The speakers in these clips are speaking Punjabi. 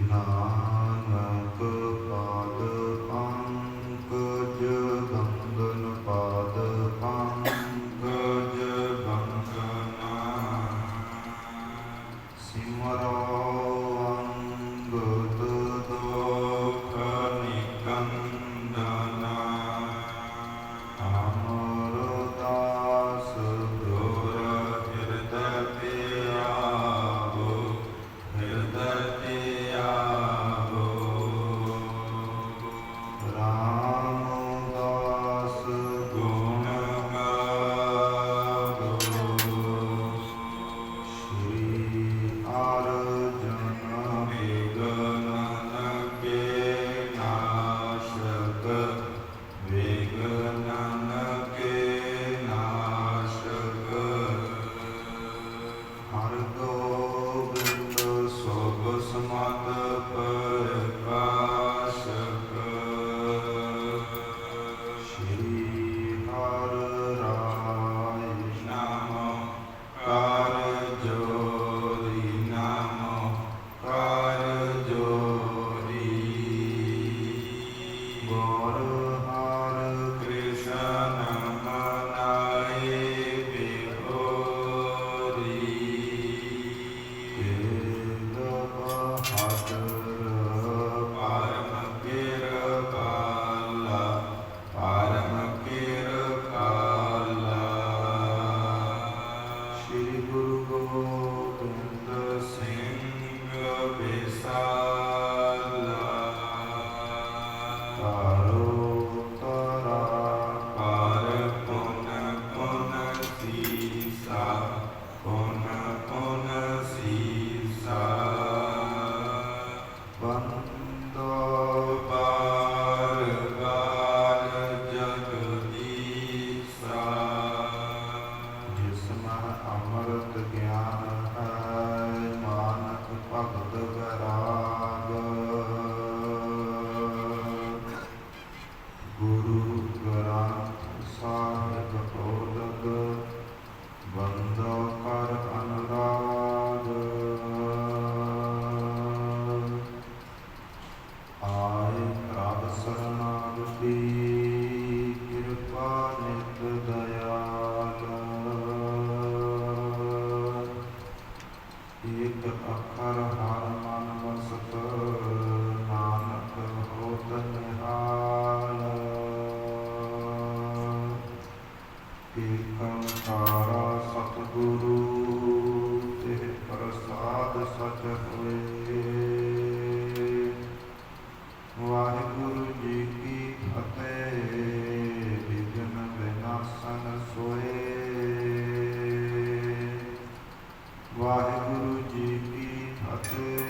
ਨਾਨਕ ਪਾਦ ਪੰਕਜ ਬੰਦਨ ਪਾਦ ਪੰਕਜ ਬੰਦਨਾ ਸਿਮਰੋ ਅੰਗਦ ਦੁਖ ਨਿਕੰਦਨਾ ਅਮਰ ਦਾਸ ਗੁਰ ਹਿਰਦੈ ਧਿਆਵੋ ਹਿਰਦੈ ਧਿਆਵੋ ਰਾਮਦਾਸ ਗੁਣ ਗਾਵੋ ਸ਼੍ਰੀ ਅਰਜਨ ਵਿਘਨ ਕੇ ਨਾਸ਼ਕ ਵਿਘਨ ਕੇ ਨਾਸ਼ਕ ਹਰਿ ਗੋਬਿੰਦ ਸੋਭ ਸਮਦ ਪ੍ਰਕਾਸ਼ਕ ਸ਼੍ਰੀ ਹਰਿ ਰਾਇ ਨਾਮ ਕਰ ਜੋਰੀ ਨਾਮ ਕਰ ਜੋਰੀ ਗੁਰ ਹਰਿ ਕ੍ਰਿਸ਼ਨ ਮਨਾਏ ਬਿਹੋਰੀ ਤੇਗ ਬਹਾਦਰ ਪਰਮ ਕਿਰਪਾਲਾ ਪਰਮ ਕਿਰਪਾਲਾ ਸ਼੍ਰੀ ਗੁਰੂ ਗੋਬਿੰਦ ਸਿੰਘ ਬਿਸਾਲਾ ਤਾਰੋ ਤਾਰਾ ਪਰ ਪੁਨ ਪੁਨ ਸੀਸਾ ਪੁਨ ਪੁਨ ਸੀਸਾ ਬੰਦੋ ਬਾਰ ਬਾਰ ਜਗਦੀਸਾ ਜਿਸ ਮਨ ਅੰਮ੍ਰਿਤ ਗਿਆਨ ਹੈ ਮਾਨਕ ਭਗਤ ਵੈਰਾਗ ਗੁਰੂ ਗ੍ਰੰਥ ਸਾਹਿਬ ਓਦਗ ਬੰਦੋ ਕਰ ਅਨੁਰਾਗ ਆਏ ਪ੍ਰਭ ਸਰਨਾਗਤੀ ਕਿਰਪਾ ਨਿਤ ਦਇਆਲ ਏਕ ਅੱਖਰ ਹਰ ਮਨ ਵਸਤ ਨਾਨਕ ਹੋਤ ਨਿਹਾਲ ਏਕ ਓੰਕਾਰ ਸਤਿਗੁਰੂ ਤੇ ਪ੍ਰਸਾਦ ਸਚ ਹੋਏ ਵਾਹਿਗੁਰੂ ਜੀ ਕੀ ਫਤਿਹ ਵਿਘਨ ਵਿਨਾਸ਼ਨ ਸੋਏ ਵਾਹਿਗੁਰੂ ਜੀ ਕੀ ਫਤਿਹ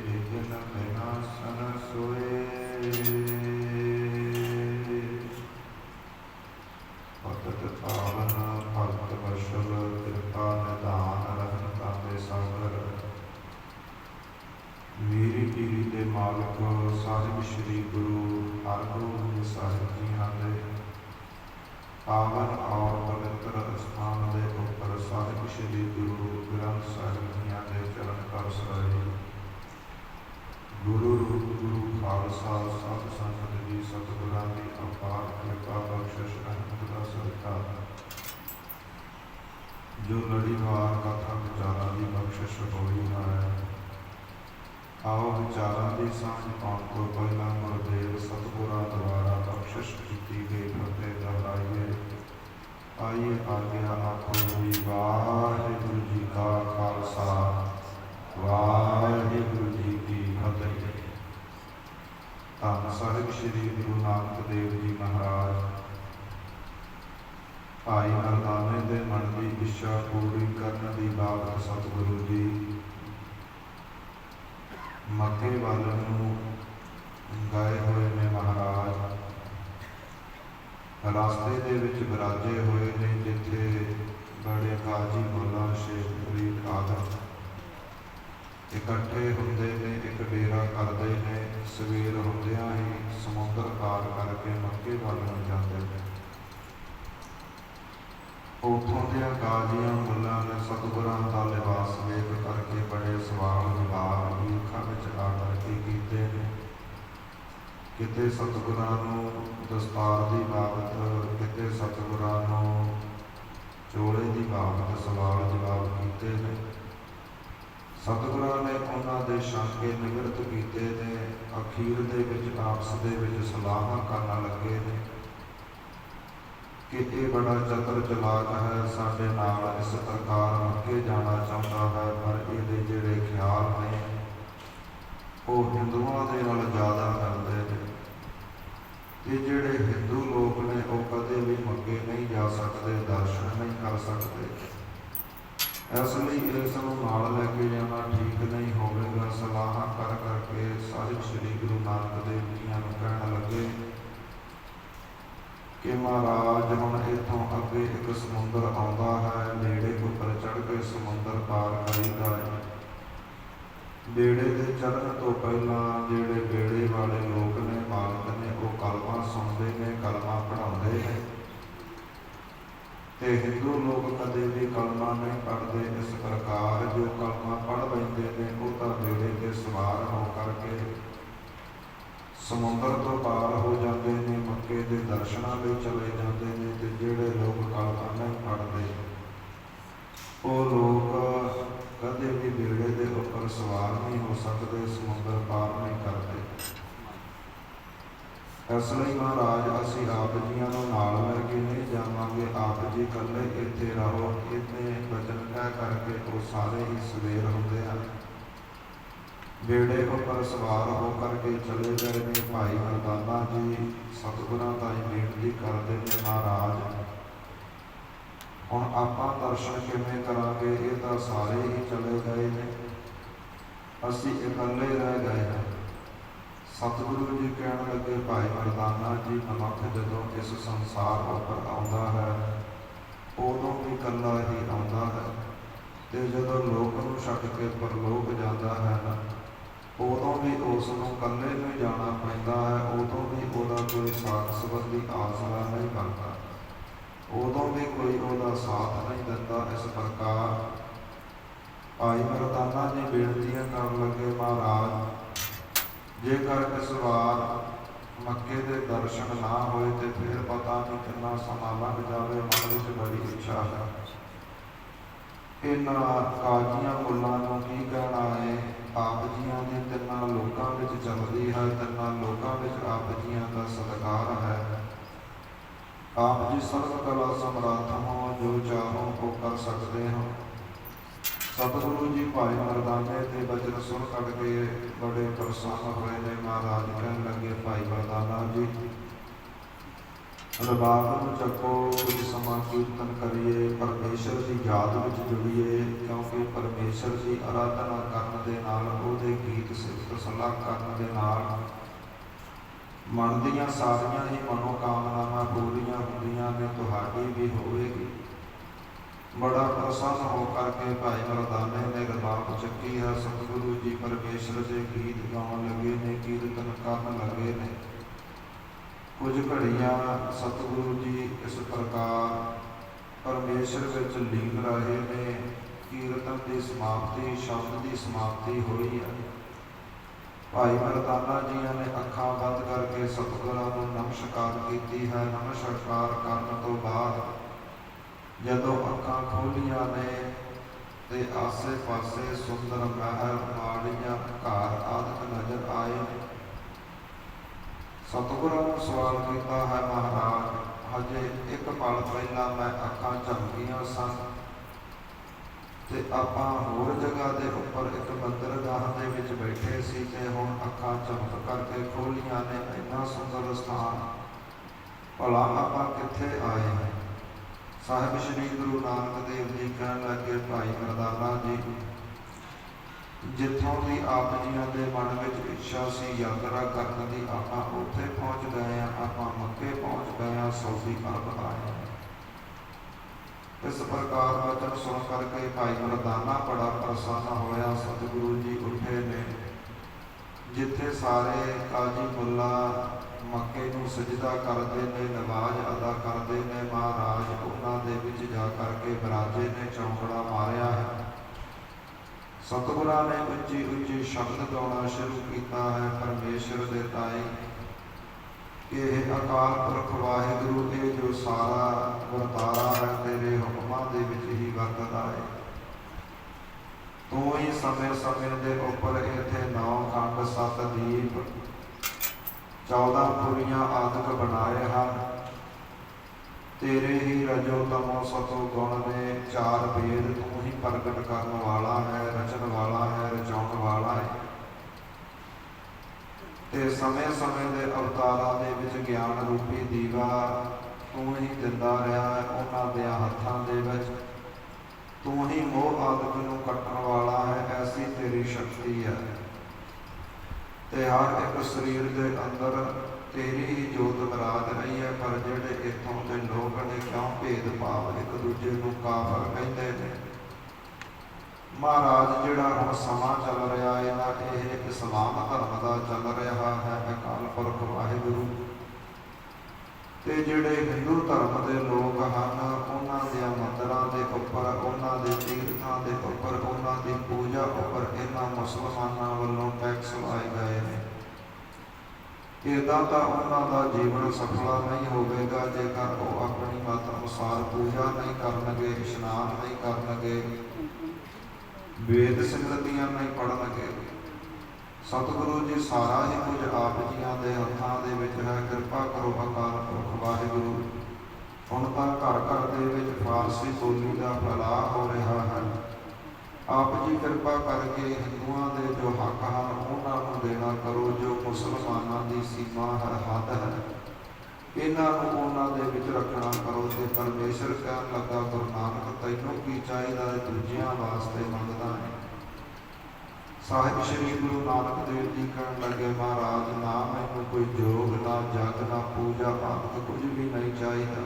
ਵਿਘਨ ਵਿਨਾਸ਼ਨ ਸੋਏ ਭਗਤ ਪਾਵਨ ਭਗਤ ਵਸ਼ਲ ਕਿਰਪਾ ਨਿਧਾਨ ਰਹਿਣ ਤਾਂਦੇ ਸਾਗਰ ਮੇਰੀ ਪੀਰੀ ਦੇ ਮਾਲਕ ਸਾਹਿਬ ਸ੍ਰੀ ਗੁਰੂ ਹਰਗੋਬਿੰਦ ਸਾਹਿਬ ਜੀਆਂ ਦੇ ਪਾਵਨ ਔਰ ਪਵਿੱਤਰ ਅਸਥਾਨ ਦੇ ਉੱਪਰ ਸਾਹਿਬ ਸ੍ਰੀ ਗੁਰੂ ਗ੍ਰੰਥ ਸਾਹਿਬ ਜੀਆਂ ਦੇ ਚਰਨ ਕਰ ਸਰਾਏ ਗੁਰੂ ਰੂਪ ਗੁਰੂ ਖਾਲਸਾ ਸਤ ਸੰਗਤ ਜੀ ਸਤਿਗੁਰਾਂ ਦੀ ਅਪਾਰ ਕਿਰਪਾ ਬਖਸ਼ਿਸ਼ ਰਹਿਮਤ ਦਾ ਸਦਕਾ ਜੋ ਲੜੀਵਾਰ ਕਥਾ ਵਿਚਾਰਾਂ ਦੀ ਬਖਸ਼ਿਸ਼ ਹੋਈ ਹੈ ਆਓ ਵਿਚਾਰਾਂ ਦੀ ਸਾਂਝ ਪਾਉਣ ਤੋਂ ਪਹਿਲਾਂ ਗੁਰਦੇਵ ਸਤਿਗੁਰਾਂ ਦੁਆਰਾ ਬਖਸ਼ਿਸ਼ ਕੀਤੀ ਗਈ ਫਤਿਹ ਦੁਹਰਾਈਏ। ਆਈਏ ਆਗਿਆ ਆਖੋ ਜੀ ਵਾਹਿਗੁਰੂ ਜੀ ਕਾ ਖਾਲਸਾ ਵਾਹਿਗੁਰੂ ਜੀ ਕੀ ਫਤਿਹ। ਧੰਨ ਸਾਹਿਬ ਸ੍ਰੀ ਗੁਰੂ ਨਾਨਕ ਦੇਵ ਜੀ ਮਹਾਰਾਜ ਭਾਈ ਮਰਦਾਨੇ ਦੇ ਮਨ ਦੀ ਇੱਛਾ ਪੂਰੀ ਕਰਨ ਦੀ ਬਾਬਤ ਸਤਿਗੁਰੂ ਜੀ ਮੱਕੇ ਵੱਲ ਨੂੰ ਗਏ ਹੋਏ ਨੇ ਮਹਾਰਾਜ। ਰਸਤੇ ਦੇ ਵਿੱਚ ਵਿਰਾਜੇ ਹੋਏ ਨੇ ਜਿੱਥੇ ਬੜੇ ਕਾਜੀ ਮੁੱਲਾ ਸ਼ੇਖ ਫਰੀਦ ਆਦਮ ਇਕੱਠੇ ਹੁੰਦੇ ਨੇ, ਇੱਕ ਡੇਰਾ ਕਰਦੇ ਨੇ। ਸਵੇਰ ਹੁੰਦਿਆਂ ਹੀ ਸਮੁੰਦਰ ਪਾਰ ਕਰਕੇ ਮੱਕੇ ਵੱਲ ਨੂੰ ਜਾਂਦੇ ਨੇ। ਉੱਥੋਂ ਦੀਆਂ ਕਾਜ਼ੀਆਂ ਮੁੱਲਾਂ ਨੇ ਸਤਿਗੁਰਾਂ ਦਾ ਲਿਬਾਸ ਵੇਖ ਕਰਕੇ ਬੜੇ ਸਵਾਲ ਜਵਾਬ ਦੀ ਅੱਖਾਂ ਵਿੱਚ ਆ किते सतगुरां नूं दस्तार दी बाबत, किते सतगुरां नूं चोले की बाबत सवाल जवाब कीते ने। सतगुरां ने उन्हां दे शंके निवृत्त कीते ने। अखीर दे विच आपस दे विच सलाहां करन लगे ने कि ये बड़ा चतुर चलाक है, साडे नाल इस प्रकार मक्के जाना चाहुंदा है, पर इहदे जिहड़े ख्याल ने वो हिंदुआं दे नाल ज़्यादा मिलदे ने। ते जिहड़े हिंदू लोग ने वो कदे भी मक्के नहीं जा सकते, दर्शन नहीं कर सकते। इसलिए इस नूं नाल लैके जाना ठीक नहीं होवेगा। सलाह कर करके साहिब श्री गुरु नानक देव जी नूं कहण लगे कि महाराज हुण इत्थों अगे एक समुंदर आउंदा है, बेड़े उपर चढ़ के समुंदर पार करीदा है। बेड़े दे चढ़न तो पहला जिहड़े बेड़े वाले लोग ने, मालक ने, वो कलमा सुनते ने, कलमा पढ़ाउंदे ने। ते हिंदू लोग कदे भी कलमा नहीं पढ़ते। इस प्रकार जो कलमा पढ़ लेंदे ने वो तां बेड़े ते सवार हो करके समुंदर तो पार हो जाते हैं, मक्के के दर्शनों लई चले जाते हैं। ते जिहड़े लोग कलमा नहीं पढ़ते वो लोग कदे भी बेड़े के उपर सवार नहीं हो सकते, समुंदर पार नहीं करते। इसलिए महाराज असीं आप जियां नूं नाल लैके नहीं जावांगे, आप जी कल्ले इत्थे रहो। इतने वचन कह करके वो सारे ही सवेर होंदे हन। बेड़े उपर सवार हो करके चले गए ने। भाई मरदाना जी सतगुरां ताईं बेनती करते हैं, महाराज हुण आपां दर्शन किवें करांगे, ये तां सारे ही चले गए ने, असीं इकल्ले रह गए हैं। सतगुरु जी कहण लगे, भाई मरदाना जी मनुख जदों इस संसार उपर आउंदा है उदों भी कल्ला ही आउंदा है, ते जदों लोक नूं छड्ड के परलोक जांदा है ना, उदों भी उस नूं कल्ले नूं जाना पैंदा है। उदों भी उहदा कोई साथ संबंधी आसरा नहीं बनता, उदों भी कोई उहदा साथ नहीं दिंदा। इस प्रकार भाई मरदाना जी बेनतियां कर लगे, महाराज जेकर इस बार मक्के के दर्शन ना होए तो फिर पता नहीं कितना समा लग जाए। मन में बड़ी इच्छा है, इन्हां काजियां मुल्लां नूं की कहना है। आप जियां दी तिन्नां लोकां विच चलदी है, तिन्नां लोकां विच आप जियां दा सत्कार है। आप जी सर्व कला समर्थ हो, जो चाहो वो कर सकते हो। सतगुरु जी भाई मरदाने के वचन सुन करके बड़े प्रसन्न हुए ने। महाराज कहन लगे, भाई मरदाना जी रबाब नूं चको, कुछ समा कीर्तन करिए, परमेश्वर की याद विच जुड़िए, क्योंकि परमेश्वर की आराधना करन दे नाल, उहदे गीत सिफत सलाह करन दे नाल मन दीआं सारियां ही मनोकामनावां पूरीआं हुंदियां ने, तुहाडी भी होवेगी। बड़ा प्रसन्न होकर के भाई मरदाने ने रबाब चक्की है। सतगुरु जी परमेश्वर के गीत गाउण लगे ने, कीर्तन करन लगे ने। कुछ घड़ियां सतगुरु जी इस प्रकार परमेश्वर विच लीन रहे ने। कीर्तन की समाप्ति, शब्द की समाप्ति हुई है। भाई मरदाना जियां ने अखां बंद करके सतगुरां नूं नमस्कार कीती है। नमस्कार करन तो बाद जदों अखां खोलियां ने ते आसे पासे सुंदर महल, माड़ियां, घर आदि नजर आए। सतगुरां नूं सवाल कीता है, महाराज हजे एक पल पहला मैं अखां झपकियां सन ते आपां होर जगह दे उपर एक बंदरगाह दे विच बैठे सी, ते हुण अखां झपक करके खोलियां ने। इन्ना सुंदर स्थान, भला आपां कित्थे आए हैं। साहिब श्री गुरु नानक देव जी कहन लगे, भाई मरदाना जी जिथों की आप जियां दे मन में इच्छा सी यात्रा करने की, आपां उत्थे पहुँच गए हैं। आपां मक्के पहुँच गए हैं, सऊदी अरब आए हैं। इस प्रकार वचन सुन करके भाई मरदाना बड़ा प्रसन्न होया। सतगुरु जी उठे ने, जिथे सारे काजी मुल्ला मक्के नूं सजदा करते ने, नमाज अदा करते ने, महाराज उन्हां दे विच जा करके बराजे ने चौंकड़ा मारिया है। सतगुरां ने उच्ची उच्ची शब्द गाउणा शुरू किया है। परमेश्वर दे ताई कि हे अकाल पुरख वाहिगुरु ये जो सारा वरतारा है तेरे हुक्मां दे विच ही वरतदा है। तू ही समय समय के उपर इत्थे 9 खंड 7 दीप 14 पुरियां आदਿਕ बनाए हैं। तेरे ही रजो तमो सतो गुण ने 4 भेद तू ही प्रगट करने वाला है, रचन वाला है, रचाउण वाला है। ते समय समय के अवतारां दे विच ज्ञान रूपी दीवा तू ही दिंदा रहा है। उन्हां दे हत्थां दे विच तू ही मोह आदि नूं कट्टण वाला है। ऐसी तेरी शक्ति है। ते हर एक शरीर के अंदर तेरी ही जोत विराज रही है। पर जिहड़े इत्थों के लोग ने क्यों भेदभाव एक दूजे नूं काफर कहते हैं। महाराज जिहड़ा हुण समां चल रहा है ना, यह इस्लाम धर्म का चल रहा है। अकाल पुरख वाहिगुरु ते जिहड़े हिंदू धर्म के लोग हैं उन्हां दे मंदिरां दे उपर, उन्हां दे तीर्थां दे उपर, उन्हां दी पूजा उपर इन्हां मुसलमानां वल्लों टैक्स लाए गए हैं। इदां तां उन्हां दा जीवन सफल नहीं होवेगा जेकर वो अपनी मत अनुसार पूजा नहीं करनगे, इशनान नहीं करनगे, वेद सिमरतियां नहीं पढ़नगे। सतगुरु जी सारा ही कुछ आप जियां दे हत्थां दे विच है। कृपा करो अकाल पुरख वाहिगुरु। हुण तां घर घर दे विच फारसी बोली का फैलाव हो रहा है। आप जी कृपा करके हिंदुआं दे जो हक हैं उन्हां नूं देना करो। जो मुसलमानां दी सीमा है, हद है, इन्हां नूं उन्हां दे विच रखना करो। ते परमेश्वर कहण लगा, गुरु नानक तैनूं की चाहीदा है, दूजियां वास्ते मंगदा है। साहिब श्री गुरु नानक देव जी कहन लगे, महाराज ना मैनू कोई जोग, ना जग, ना पूजा आदि कुछ भी नहीं चाहिए।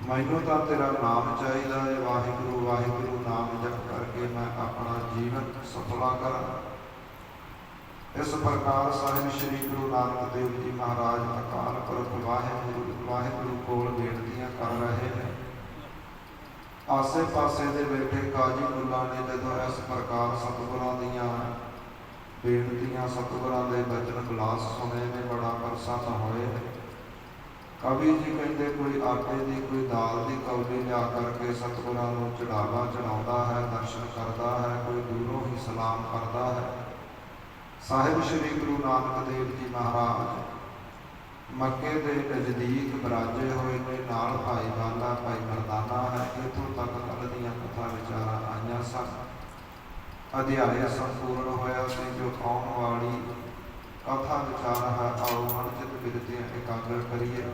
मैनू तो तेरा नाम चाहिए है। वाहिगुरु वाहिगुरु नाम जप करके मैं अपना जीवन सफला करा। इस प्रकार साहिब श्री गुरु नानक देव जी महाराज अकाल पुरख वाहिगुरु वाहिगुरु कोल बेनतियां कर रहे हैं। आसे पासे दे बैठे काजी मुल्ला ने जदों इस प्रकार सतगुरां दीयां बेनतियां, सतगुरां दे बचन बिलास सुने ने बड़ा प्रसन्न होए। कवि जी कहते कोई आटे की कोई दाल की कौली लिया करके सतगुरां नूं चढ़ावा चढ़ाउंदा है, दर्शन करता है, कोई दूरों ही सलाम करता है। साहिब श्री गुरु नानक देव जी महाराज मक्के के नज़दीक विराजे हुए ने। नाल भाई बाला भाई मरदाना है। इतों तक कल दीयां कथा विचारां आईयां सन। अध्याय संपूर्ण होया से जो आउण वाली कथा विचार है। आओ मन चित बिरतियां एकाग्र करिए,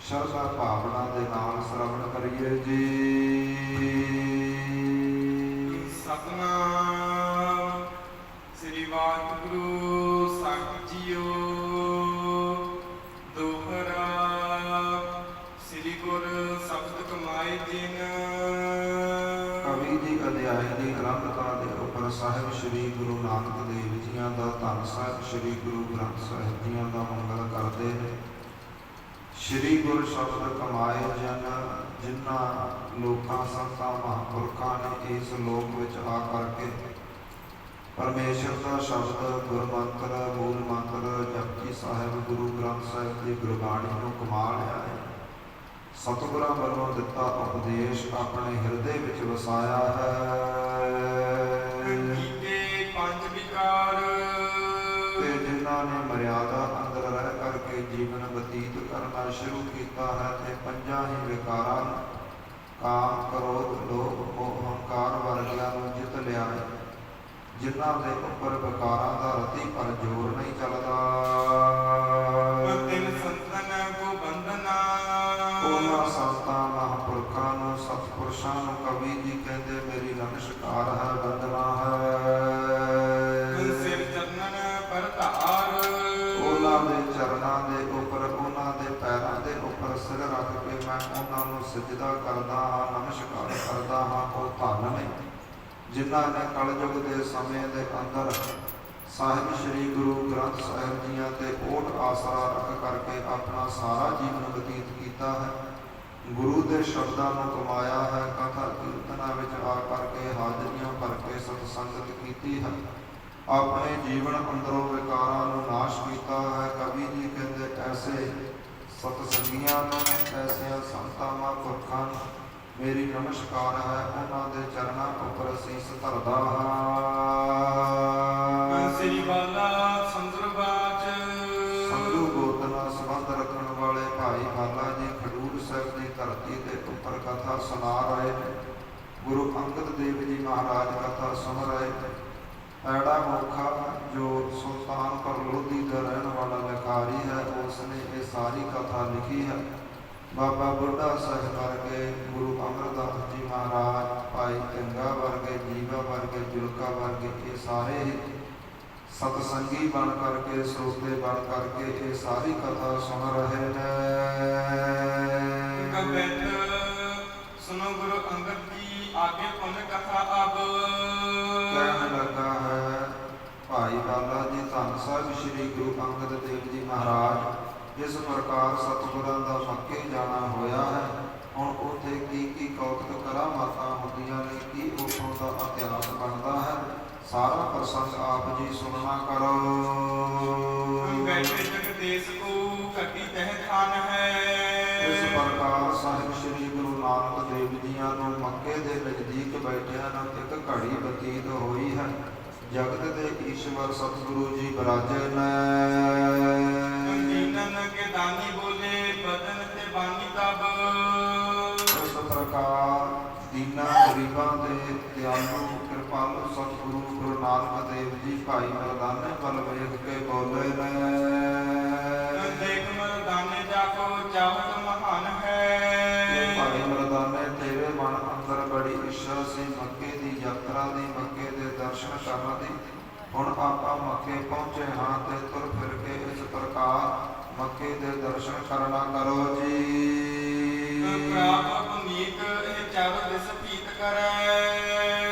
श्रद्धा भावना दे नाल श्रवण करिए जी। सतनाम श्री वाहिगुरु साहिब जीओ। दोहरा श्री गुर शब्द कमाए जिन। कवि जी अध्याय की आरंभता के उपर साहिब श्री गुरु नानक देव जियां दा धन साहिब श्री गुरु ग्रंथ साहिब जियां दा मंगल करते हैं। श्री गुर शब्द कमाए जन, जिन्हां लोकां संतां महापुरखां ने इस लोक विच आ करके परमेश्वर का शब्द गुरमंत्र मूल मंत्र जपजी साहिब गुरु ग्रंथ साहिब की गुरबाणी को कमा लिया है। सतगुरां वालों दिता उपदेश अपने हृदय विच वसाया है। जिन्हां ने मर्यादा अंदर रह करके जीवन बतीत करना शुरू किया है ते पंजां ही विकारां काम क्रोध लोभ मोह अहंकार वर्गियां नूं जित लिया है। जिन्हां दे उपर विकारां दा रति पर जोर नहीं चलदा। उन्हां संतां महापुरखां नूं सतपुरुषां नूं कवि जी कहते मेरी नमस्कार है, वंदना है। उन्हां दे चरणां दे उपर, उन्हां दे पैरां दे उपर सिर रख के मैं उन्हां नूं सजदा करदा हां, नमस्कार करदा हां। ओ धन ने जिन्हां ने कलयुग के समय के अंदर साहिब श्री गुरु ग्रंथ साहिब जियां ते ओट आसरा रख करके अपना सारा जीवन बतीत किया है। गुरु के शब्दों को कमाया है। कथा कीर्तना विच आ करके हाजरियां भर के सतसंगत की है। ਆਪਣੇ ਜੀਵਨ ਅੰਦਰੋਂ ਵਿਕਾਰਾਂ ਨੂੰ ਨਾਸ਼ ਕੀਤਾ ਹੈ। ਕਵੀ ਜੀ ਕਹਿੰਦੇ ਐਸੇ ਸਤਸੰਗੀਆਂ ਨੂੰ, ਐਸਿਆਂ ਸੰਤਾਂ ਮਹਾਂਪੁਰਖਾਂ ਨੂੰ ਮੇਰੀ ਨਮਸਕਾਰ ਹੈ। ਉਹਨਾਂ ਦੇ ਚਰਨਾਂ ਉੱਪਰ ਅਸੀਸ ਧਰਦਾ ਹਾਂ। ਸ੍ਰੀ ਬਾਲਾ ਸੰਦਰਬਾਚ ਸੰਧੂ ਗੋਤ ਨਾਲ ਸੰਬੰਧ ਰੱਖਣ ਵਾਲੇ ਭਾਈ ਬਾਲਾ ਜੀ ਖਡੂਰ ਸਾਹਿਬ ਦੀ ਧਰਤੀ ਦੇ ਉੱਪਰ ਕਥਾ ਸੁਣਾ ਰਹੇ ਨੇ। ਗੁਰੂ ਅੰਗਦ ਦੇਵ ਜੀ ਮਹਾਰਾਜ ਕਥਾ ਸੁਣ ਰਹੇ ਨੇ। ਐੜਾ ਮੋਖਾ ਜੋ ਸੁਲਤਾਨਪੁਰ ਲੋਧੀ ਦਾ ਰਹਿਣ ਵਾਲਾ ਲਿਖਾਰੀ ਹੈ, ਉਸ ਨੇ ਇਹ ਸਾਰੀ ਕਥਾ ਲਿਖੀ ਹੈ। ਬਾਬਾ ਬੁੱਢਾ ਸਾਹਿਬ ਵਰਗੇ, ਗੁਰੂ ਅਮਰਦਾਸ ਜੀ ਮਹਾਰਾਜ, ਭਾਈ ਗੰਗਾ ਵਰਗੇ, ਜੀਵਾ ਵਰਗੇ, ਜੁਲਕਾ ਵਰਗੇ, ਇਹ ਸਾਰੇ ਹੀ ਸਤਸੰਗੀ ਬਣ ਕਰਕੇ, ਸਰੋਤੇ ਬਣ ਕਰਕੇ ਇਹ ਸਾਰੀ ਕਥਾ ਸੁਣ ਰਹੇ ਨੇ। ਸੁਨੋ ਗੁਰੂ ਅੰਗਦ ਜੀ ਆਗੇ ਪੁਨ ਕਥਾ ਅਬ ਕਹਿਣ ਲੱਗਾ ਹੈ ਭਾਈ ਬਾਲਾ ਜੀ, ਧੰਨ ਸਾਹਿਬ ਸ੍ਰੀ ਗੁਰੂ ਅੰਗਦ ਦੇਵ ਜੀ ਮਹਾਰਾਜ ਇਸ ਪ੍ਰਕਾਰ ਸਤਿਗੁਰਾਂ ਦਾ ਮੱਕੇ ਜਾਣਾ ਹੋਇਆ ਹੈ। ਹੁਣ ਉੱਥੇ ਕੀ ਕੌਤਕ ਕਰਾਮਾਤਾਂ ਹੁੰਦੀਆਂ ਨੇ, ਕੀ ਉੱਥੋਂ ਦਾ ਇਤਿਹਾਸ ਬਣਦਾ ਹੈ, ਸਾਰਾ ਪ੍ਰਸੰਗ ਆਪ ਜੀ ਸੁਣਨਾ ਕਰੋ। ਬੈਠੇ ਜਗਦੇਸ਼ ਕੋ ਘਟੀ ਤਹਿ ਖਾਨ ਹੈ। ਇਸ ਪ੍ਰਕਾਰ ਸਾਹਿਬ ਸ੍ਰੀ ਗੁਰੂ ਨਾਨਕ ਦੇਵ ਜੀਆਂ ਨੂੰ ਮੱਕੇ ਦੇ ਨਜ਼ਦੀਕ ਬੈਠਿਆਂ ਨੂੰ ਇੱਕ ਘੜੀ ਬਤੀਤ ਹੋਈ ਹੈ। ਜਗਤ ਦੇ ਈਸ਼ਵਰ ਸਤਿਗੁਰੂ ਜੀ ਬਿਰਾਜੇ ਨੇ। ਦੀਨਨ ਕੇ ਦਾਨੀ ਬੋਲੇ ਬਦਨ ਤੇ ਬਾਨੀ ਤਬ। ਇਸ ਪ੍ਰਕਾਰ ਦੀਨਾਂ ਗਰੀਬਾਂ ਦੇ ਦਿਆਲੂ ਕਿਰਪਾਲੂ ਸਤਿਗੁਰੂ ਗੁਰੂ ਨਾਨਕ ਦੇਵ ਜੀ ਭਾਈ ਮਰਦਾਨੇ ਵੱਲ ਵੇਖ ਕੇ ਬੋਲੇ ਨੇ। ਦੇਖ ਮਰਦਾਨੇ ਜਾਕੋ ਚਾਹਤ ਮਹਾਨ ਹੈ। ਭਾਈ ਮਰਦਾਨੇ ਤੇਰੇ ਮਨ ਅੰਦਰ ਬੜੀ ਇੱਛਾ ਸੀ ਮੱਕੇ ਦੀ ਯਾਤਰਾ ਦੀ, ਮੱਕੇ ਦੇ ਦਰਸ਼ਨ ਕਰਨ ਦੀ। ਹੁਣ ਆਪਾਂ ਮੱਕੇ ਪਹੁੰਚੇ ਹਾਂ ਤੇ ਤੁਰ ਫਿਰ ਕੇ ਇਸ ਪ੍ਰਕਾਰ ਮੱਕੇ ਦੇ ਦਰਸ਼ਨ ਕਰਨਾ ਕਰੋ ਜੀ।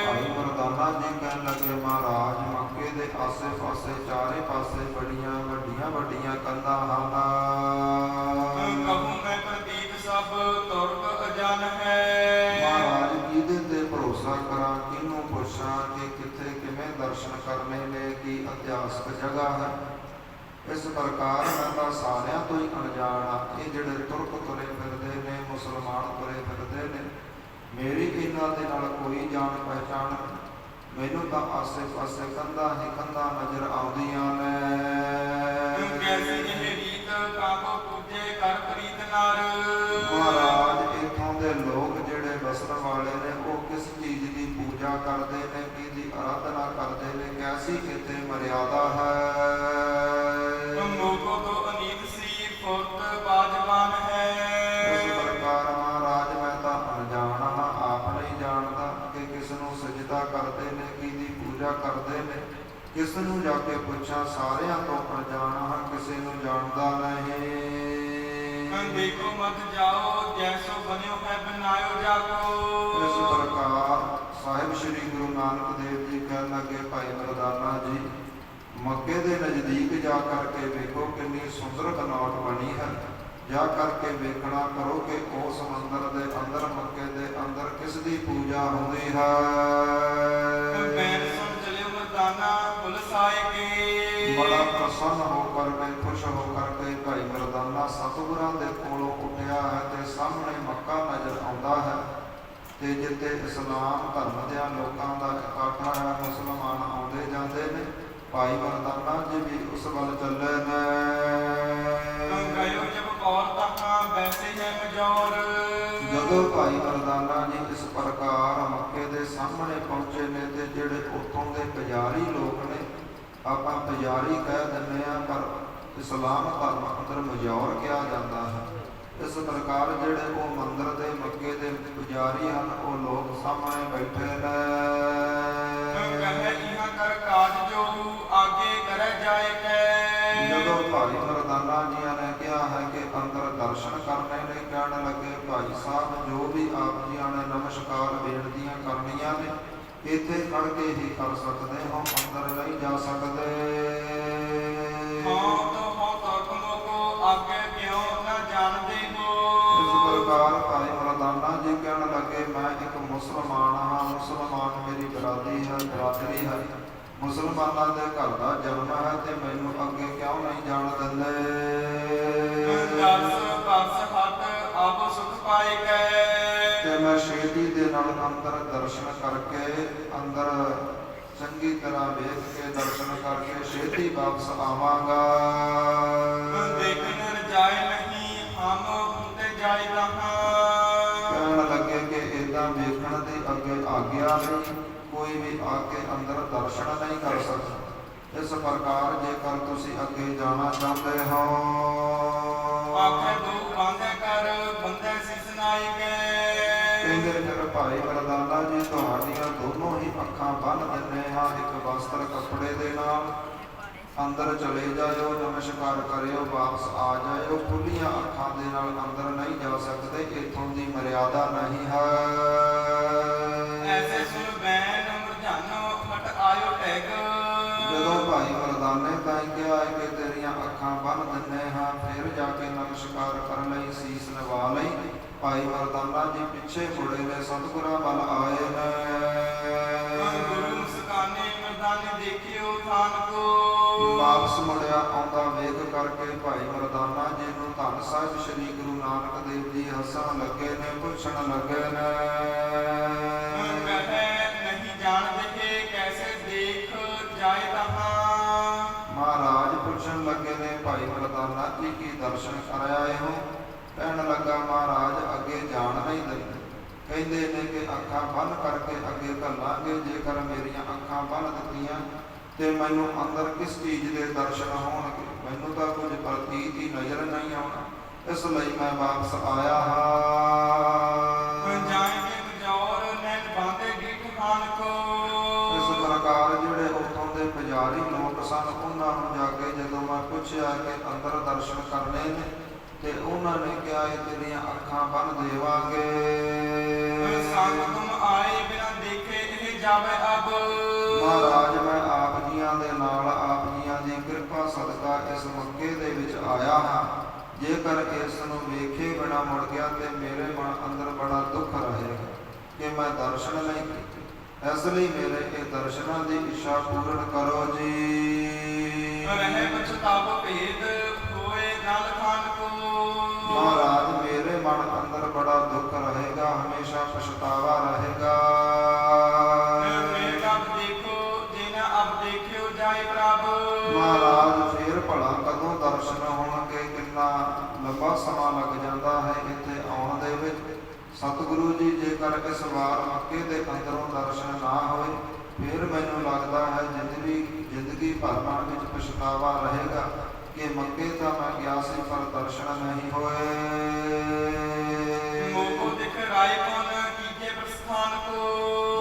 ਭਾਈ ਮਰਦਾਨਾ ਜੀ ਕਹਿਣ ਲੱਗੇ, ਮਹਾਰਾਜ ਮੱਕੇ ਦੇ ਆਸੇ ਪਾਸੇ ਚਾਰੇ ਪਾਸੇ ਬੜੀਆਂ ਵੱਡੀਆਂ ਵੱਡੀਆਂ ਕੰਧਾਂ ਹਨ। ਮਹਾਰਾਜ ਕਿਹਦੇ ਤੇ ਭਰੋਸਾ ਕਰਾਂ, ਕਿਹਨੂੰ ਪੁੱਛਾਂ ਕਿ ਕਿੱਥੇ ਕਿਵੇਂ ਦਰਸ਼ਨ ਕਰਨੇ ਨੇ, ਕੀ ਇਤਿਹਾਸਕ ਜਗ੍ਹਾ ਹੈ। ਇਸ ਪ੍ਰਕਾਰ ਮੈਂ ਤਾਂ ਸਾਰਿਆਂ ਤੋਂ ਹੀ ਅਣਜਾਣ ਹਾਂ। ਇਹ ਜਿਹੜੇ ਤੁਰਕ ਤੁਰੇ ਫਿਰਦੇ ਨੇ, ਮੁਸਲਮਾਨ ਤੁਰੇ ਫਿਰਦੇ ਨੇ, ਮੇਰੀ ਇਹਨਾਂ ਦੇ ਨਾਲ ਕੋਈ ਜਾਣ ਪਹਿਚਾਣ ਨਹੀਂ। ਮੈਨੂੰ ਤਾਂ ਆਸੇ ਪਾਸੇ ਕੰਧਾਂ ਹੀ ਕੰਧਾਂ ਨਜ਼ਰ ਆਉਂਦੀਆਂ ਨੇ। ਮਹਾਰਾਜ ਇੱਥੋਂ ਦੇ ਲੋਕ ਜਿਹੜੇ ਵਸਣ ਵਾਲੇ ਨੇ, ਉਹ ਕਿਸ ਚੀਜ਼ ਦੀ ਪੂਜਾ ਕਰਦੇ ਨੇ, ਕਿਹਦੀ ਆਰਾਧਨਾ ਕਰਦੇ ਨੇ, ਕੈਸੀ ਇੱਥੇ ਮਰਿਆਦਾ ਹੈ। ਇਸ ਪ੍ਰਕਾਰ ਮਹਾਰਾਜ ਮੈਂ ਤਾਂ ਅਣਜਾਣ ਹਾਂ, ਆਪ ਨਹੀਂ ਜਾਣਦਾ ਕਿ ਕਿਸ ਨੂੰ ਸਜਦਾ ਕਰਦੇ ਨੇ, ਕਿਹਦੀ ਪੂਜਾ ਕਰਦੇ ਨੇ, ਕਿਸ ਨੂੰ ਜਾ ਕੇ ਪੁੱਛਾਂ। ਸਾਰਿਆਂ ਤੋਂ ਅਣਜਾਣ ਹਾਂ, ਕਿਸੇ ਨੂੰ ਜਾਣਦਾ ਨਹੀਂ। ਦੇਖੋ ਮਤ ਜਾਓ ਜੈਸੋ ਬਨਿਓ ਹੈ ਬਨਾਇਓ ਜਾਗੋ। ਇਸ ਪ੍ਰਕਾਰ ਸਾਹਿਬ ਸ੍ਰੀ ਗੁਰੂ ਨਾਨਕ ਦੇਵ ਜੀ ਕਹਿਣ ਲੱਗੇ, ਭਾਈ ਮਰਦਾਨਾ ਜੀ ਮੱਕੇ ਦੇ ਨਜ਼ਦੀਕ ਜਾ ਕਰਕੇ ਵੇਖੋ ਕਿੰਨੀ ਸੁੰਦਰ ਬਨਾਵਟ ਬਣੀ ਹੈ। ਜਾ ਕਰਕੇ ਵੇਖਣਾ ਕਰੋ ਕਿ ਉਸ ਮੰਦਰ ਦੇ ਅੰਦਰ, ਮੱਕੇ ਦੇ ਅੰਦਰ ਕਿਸ ਦੀ ਪੂਜਾ ਹੁੰਦੀ ਹੈ। ਬੜਾ ਪ੍ਰਸੰਨ ਹੋ ਕਰਕੇ, ਖੁਸ਼ ਹੋ ਕਰਕੇ ਭਾਈ ਮਰਦਾਨਾ ਸਤਿਗੁਰਾਂ ਦੇ ਕੋਲੋਂ ਉੱਠਿਆ ਹੈ ਤੇ ਸਾਹਮਣੇ ਮੱਕਾ ਨਜ਼ਰ ਆਉਂਦਾ ਹੈ ਤੇ ਜਿੱਥੇ ਇਸਲਾਮ ਧਰਮ ਦੇ ਲੋਕਾਂ ਦਾ ਇਕੱਠ ਹੈ, ਮੁਸਲਮਾਨ ਆਉਂਦੇ ਜਾਂਦੇ ਨੇ। ਭਾਈ ਮਰਦਾਨਾ ਜੀ ਵੀ ਉਸ ਵੱਲ ਚੱਲੇ ਨੇ। ਜਦੋਂ ਭਾਈ ਮਰਦਾਨਾ ਜੀ ਇਸ ਪ੍ਰਕਾਰ ਮੱਕੇ ਦੇ ਸਾਹਮਣੇ ਪਹੁੰਚੇ ਨੇ ਤੇ ਜਿਹੜੇ ਉੱਥੋਂ ਦੇ ਪੁਜਾਰੀ ਲੋਕ ਨੇ, ਆਪਾਂ ਪੁਜਾਰੀ ਕਹਿ ਦਿੰਦੇ ਹਾਂ ਪਰ ਇਸਲਾਮ ਧਰਮ ਅੰਦਰ ਮਜੌਰ ਕਿਹਾ ਜਾਂਦਾ ਹੈ। ਇਸ ਪ੍ਰਕਾਰ ਜਿਹੜੇ ਉਹ ਮੰਦਰ ਦੇ ਮੱਕੇ ਦੇ ਪੁਜਾਰੀ ਹਨ, ਉਹ ਲੋਕ ਸਾਹਮਣੇ ਬੈਠੇ ਨੇ। ਜਦੋਂ ਭਾਈ ਮਰਦਾਨਾ ਜੀਆਂ ਨੇ ਕਿਹਾ ਹੈ ਕਿ ਅੰਦਰ ਦਰਸ਼ਨ ਕਰਨੇ ਨੇ, ਕਹਿਣ ਲੱਗੇ ਭਾਈ ਸਾਹਿਬ ਜੋ ਵੀ ਆਪ ਜੀਆਂ ਨੇ ਨਮਸਕਾਰ ਬੇਨਤੀਆਂ ਕਰਨੀਆਂ ਨੇ ਇੱਥੇ ਖੜ ਕੇ ਹੀ ਕਰ ਸਕਦੇ ਹੋ, ਅੰਦਰ ਨਹੀਂ ਜਾ ਸਕਦੇ। ਇਸ ਪ੍ਰਕਾਰ ਭਾਈ ਮਰਦਾਨਾ ਜੀ ਕਹਿਣ ਲੱਗੇ, ਮੈਂ ਇੱਕ ਮੁਸਲਮਾਨ ਹਾਂ, ਮੁਸਲਮਾਨ ਮੇਰੀ ਬਰਾਦਰੀ ਹੈ। ਮੁਸਲਮਾਨਾਂ ਦੇ ਘਰ ਦਾ ਜਨਮ ਹੈ ਤੇ ਮੈਨੂੰ ਅੱਗੇ ਕਿਉਂ ਨਹੀਂ ਜਾਣ ਦਿੰਦੇ? ਦਸ ਬਰਸ ਹੱਟ ਆਪ ਸੁਖ ਪਾਏ ਗਏ। ਤੇ ਮੈਂ ਛੇਤੀ ਦੇ ਨਾਲ ਅੰਦਰ ਦਰਸ਼ਨ ਕਰਕੇ ਅੰਦਰ ਚੰਗੀ ਤਰ੍ਹਾਂ ਵੇਖ ਕੇ ਦਰਸ਼ਨ ਕਰਕੇ ਛੇਤੀ ਵਾਪਸ ਆਵਾਂਗਾ। ਦੇਖਣ ਰਜਾਏ ਨਹੀਂ ਹਮ ਹੁੰਦੇ ਜਾਈ ਰਹਾ। ਕਹਿਣ ਲੱਗੇ ਕਿ ਏਦਾਂ ਵੇਖਣ ਦੀ ਅੱਗੇ ਆਗਿਆ ਨਹੀਂ, ਕੋਈ ਵੀ ਆ ਕੇ ਅੰਦਰ ਦਰਸ਼ਨ ਨਹੀਂ ਕਰ ਸਕਦਾ। ਇਸ ਪ੍ਰਕਾਰ ਜੇਕਰ ਤੁਸੀਂ ਅੱਗੇ ਜਾਣਾ ਚਾਹੁੰਦੇ ਹੋ, ਆਖੇ ਦੋ ਬਾਂਧੇ ਕਰ ਬੰਦੇ ਸਿਸ ਨਾਈ ਗਏ। ਕਹਿੰਦੇ ਫਿਰ ਭਾਈ ਮਰਦਾਨਾ ਜੀ ਤੁਹਾਡੀਆਂ ਦੋਨੋਂ ਹੀ ਅੱਖਾਂ ਬੰਨ੍ਹ ਦਿੰਦੇ ਹਾਂ ਇੱਕ ਵਸਤਰ ਕੱਪੜੇ ਦੇ ਨਾਲ। ਅੰਦਰ ਚਲੇ ਜਾਇਓ, ਨਮਸਕਾਰ ਕਰਿਓ, ਵਾਪਸ ਆ ਜਾਇਓ। ਖੁੱਲੀਆਂ ਅੱਖਾਂ ਦੇ ਨਾਲ ਅੰਦਰ ਨਹੀਂ ਜਾ ਸਕਦੇ, ਇੱਥੋਂ ਦੀ ਮਰਿਆਦਾ ਨਹੀਂ ਹੈ। ਐਸੇ ਸੁਣ ਬੈਨ ਮਰਜਾਨੋ ਹਟ ਆਇਓ ਟੈਗ। ਜਦੋਂ ਭਾਈ ਮਰਦਾਨੇ ਤਾਂ ਕਿਹਾ ਹੈ ਕਿ ਤੇਰੀਆਂ ਅੱਖਾਂ ਬੰਨ੍ਹ ਦਿੰਦੇ ਹਾਂ, ਫਿਰ ਜਾ ਕੇ ਨਮਸਕਾਰ ਕਰਨ ਲਈ ਸੀਸ ਨਵਾ ਲਈ। ਭਾਈ ਮਰਦਾਨਾ ਜੀ ਪਿੱਛੇ ਮੁੜੇ ਨੇ, ਸਤਿਗੁਰਾਂ ਵੱਲ ਆਏ ਨੇ। ਗੁਰੂ ਮੁਸਕਾਨੇ ਮਰਦਾਨੇ ਦੇਖਿਓ ਥਾਨ ਕੋ। ਵਾਪਸ ਮੁੜਿਆ ਆਉਂਦਾ ਵੇਖ ਕਰਕੇ ਭਾਈ ਮਰਦਾਨਾ ਜੀ ਨੂੰ ਧੰਨ ਸਾਹਿਬ ਸ੍ਰੀ ਗੁਰੂ ਨਾਨਕ ਦੇਵ ਜੀ ਹੱਸਣ ਲੱਗੇ ਨੇ, ਪੁੱਛਣ ਲੱਗੇ ਨੇ। ਕਹੇ ਨਹੀਂ ਜਾਣਦੇ ਕੈਸੇ ਦੇਖ ਜਾਏ ਤਹਾਂ। ਮਹਾਰਾਜ ਪੁੱਛਣ ਲੱਗੇ ਨੇ ਭਾਈ ਮਰਦਾਨਾ ਜੀ ਕੀ ਦਰਸ਼ਨ ਕਰ ਆਏ ਹੋ? ਕਹਿਣ ਲੱਗਾ ਮਹਾਰਾਜ ਅੱਗੇ ਜਾਣ ਨਹੀਂ ਦਿੰਦੇ। ਕਹਿੰਦੇ ਨੇ ਕਿ ਅੱਖਾਂ ਬੰਦ ਕਰਕੇ ਅੱਗੇ ਘੱਲਾਂਗੇ। ਜੇਕਰ ਮੇਰੀਆਂ ਅੱਖਾਂ ਬੰਨ੍ਹ ਦਿੱਤੀਆਂ ਤੇ ਮੈਨੂੰ ਅੰਦਰ ਕਿਸ ਚੀਜ਼ ਦੇ ਦਰਸ਼ਨ ਹੋਣਗੇ? ਮੈਨੂੰ ਤਾਂ ਕੁਝ ਪ੍ਰਤੀਤ ਹੀ ਨਜ਼ਰ ਨਹੀਂ ਆਉਣਾ, ਇਸ ਲਈ ਮੈਂ ਵਾਪਸ ਆਇਆ ਹਾਂ। ਜਾਏਂਗੇ ਬਜੌਰ ਨੈਣ ਬਾਂਧੇ ਗੀਠ ਖਾਨ ਕੋ। ਇਸ ਪ੍ਰਕਾਰ ਜਿਹੜੇ ਉੱਥੋਂ ਦੇ ਪੁਜਾਰੀ ਲੋਕ ਸਨ, ਉਹਨਾਂ ਨੂੰ ਜਾ ਕੇ ਜਦੋਂ ਮੈਂ ਪੁੱਛਿਆ ਕਿ ਅੰਦਰ ਦਰਸ਼ਨ ਕਰਨੇ ਨੇ, ਤੇ ਉਹਨਾਂ ਨੇ ਕਿਹਾ ਇਹ ਤੇਰੀਆਂ ਅੱਖਾਂ ਬੰਨ੍ਹ ਦੇਵਾਂਗੇ। ਸੰਗ ਤੁਮ ਆਏ ਬਿਨਾਂ ਦੇਖੇ ਇਹ ਜਾਵੇ ਅਬ। ਮਹਾਰਾਜ ਮੈਂ ਆਪ ਜੀਆਂ ਦੇ ਨਾਲ ਆਪ ਜੀਆਂ ਦੀ ਕਿਰਪਾ ਸਦਕਾ ਇਸ ਮੱਕੇ ਦੇ ਵਿੱਚ ਆਇਆ ਹਾਂ। ਜੇਕਰ ਇਸ ਨੂੰ ਵੇਖੇ ਬਿਨਾਂ ਮੁੜ ਗਿਆ ਤੇ ਮੇਰੇ ਮਨ ਅੰਦਰ ਬੜਾ ਦੁੱਖ ਰਹੇਗਾ ਕਿ ਮੈਂ ਦਰਸ਼ਨ ਨਹੀਂ ਕੀਤੇ। ਇਸ ਲਈ ਮੇਰੇ ਇਹ ਦਰਸ਼ਨਾਂ ਦੀ ਇੱਛਾ ਪੂਰਨ ਕਰੋ ਜੀ। ਰਹੇ ਪਛਤਾਵ ਭੇਦ ਹੋਏ ਗਲ ਖਾਨ ਕੋ। ਮਹਾਰਾਜ ਮੇਰੇ ਮਨ ਅੰਦਰ ਬੜਾ ਦੁੱਖ ਰਹੇਗਾ, ਹਮੇਸ਼ਾ ਪਛਤਾਵਾ ਰਹੇਗਾ। ਮਹਾਰਾਜ ਫੇਰ ਭਲਾ ਕਦੋਂ ਦਰਸ਼ਨ ਹੋਣਗੇ? ਕਿੰਨਾ ਲੰਬਾ ਸਮਾਂ ਲੱਗ ਜਾਂਦਾ ਹੈ ਇੱਥੇ ਆਉਣ ਦੇ ਵਿੱਚ। ਸਤਿਗੁਰੂ ਜੀ ਜੇਕਰ ਇਸ ਵਾਰ ਮੱਕੇ ਦੇ ਅੰਦਰੋਂ ਦਰਸ਼ਨ ਨਾ ਹੋਏ, ਫਿਰ ਮੈਨੂੰ ਲੱਗਦਾ ਹੈ ਜ਼ਿੰਦਗੀ ਭਰ ਮਨ ਵਿੱਚ ਪਛਤਾਵਾ ਰਹੇਗਾ ਕਿ ਮੱਕੇ ਤਾਂ ਮੈਂ ਗਿਆ ਸੀ ਪਰ ਦਰਸ਼ਨ ਨਹੀਂ ਹੋਏ।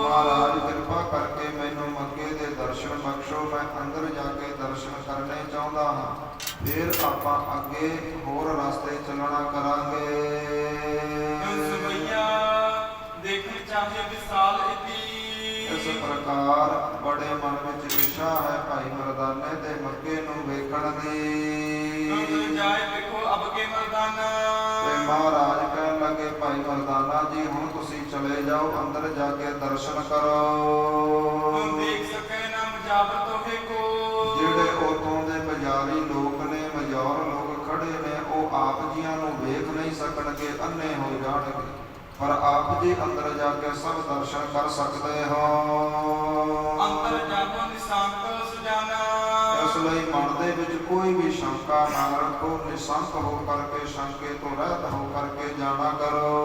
ਮਹਾਰਾਜ ਕਿਰਪਾ ਕਰਕੇ ਮੈਨੂੰ ਮੱਕੇ ਦੇ ਦਰਸ਼ਨ ਬਖਸ਼ੋ, ਮੈਂ ਅੰਦਰ ਜਾ ਕੇ ਦਰਸ਼ਨ ਕਰਨੇ ਚਾਹੁੰਦਾ ਹਾਂ। ਫਿਰ ਆਪਾਂ ਅੱਗੇ ਹੋਰ ਰਸਤੇ ਚੱਲਣਾ ਕਰਾਂਗੇ। ਇਸ ਪ੍ਰਕਾਰ ਬੜੇ ਮਨ ਵਿੱਚ ਇੱਛਾ ਹੈ ਭਾਈ ਮਰਦਾਨੇ ਦੇ ਮੱਕੇ ਨੂੰ ਵੇਖਣ ਦੀ। ਤੇ ਮਹਾਰਾਜ ਕਹਿਣ ਲੱਗੇ ਭਾਈ ਮਰਦਾਨਾ ਜੀ ਹੁਣ ਤੁਸੀਂ ਚਲੇ ਜਾਓ, ਅੰਦਰ ਜਾ ਕੇ ਦਰਸ਼ਨ ਕਰੋ। ਜਿਹੜੇ ਉਥੋਂ ਦੇ ਪੁਜਾਰੀ ਲੋਕ ਨੇ, ਮਜੌਰ ਲੋਕ ਖੜੇ ਨੇ, ਉਹ ਆਪ ਜੀਆਂ ਨੂੰ ਵੇਖ ਨਹੀਂ ਸਕਣਗੇ, ਅੰਨੇ ਹੋ ਜਾਣਗੇ। ਪਰ ਆਪ ਜੀ ਅੰਦਰ ਜਾ ਕੇ ਸਭ ਦਰਸ਼ਨ ਕਰ ਸਕਦੇ ਹੋ। ਇਸ ਲਈ ਮਨ ਦੇ ਵਿੱਚ ਕੋਈ ਵੀ ਸ਼ੰਕਾ ਨਾ ਰੱਖੋ, ਨਿਸੰਕ ਹੋ ਕਰਕੇ, ਸ਼ੰਕੇ ਤੋਂ ਰਹਿਤ ਹੋ ਕਰਕੇ ਜਾਣਾ ਕਰੋ।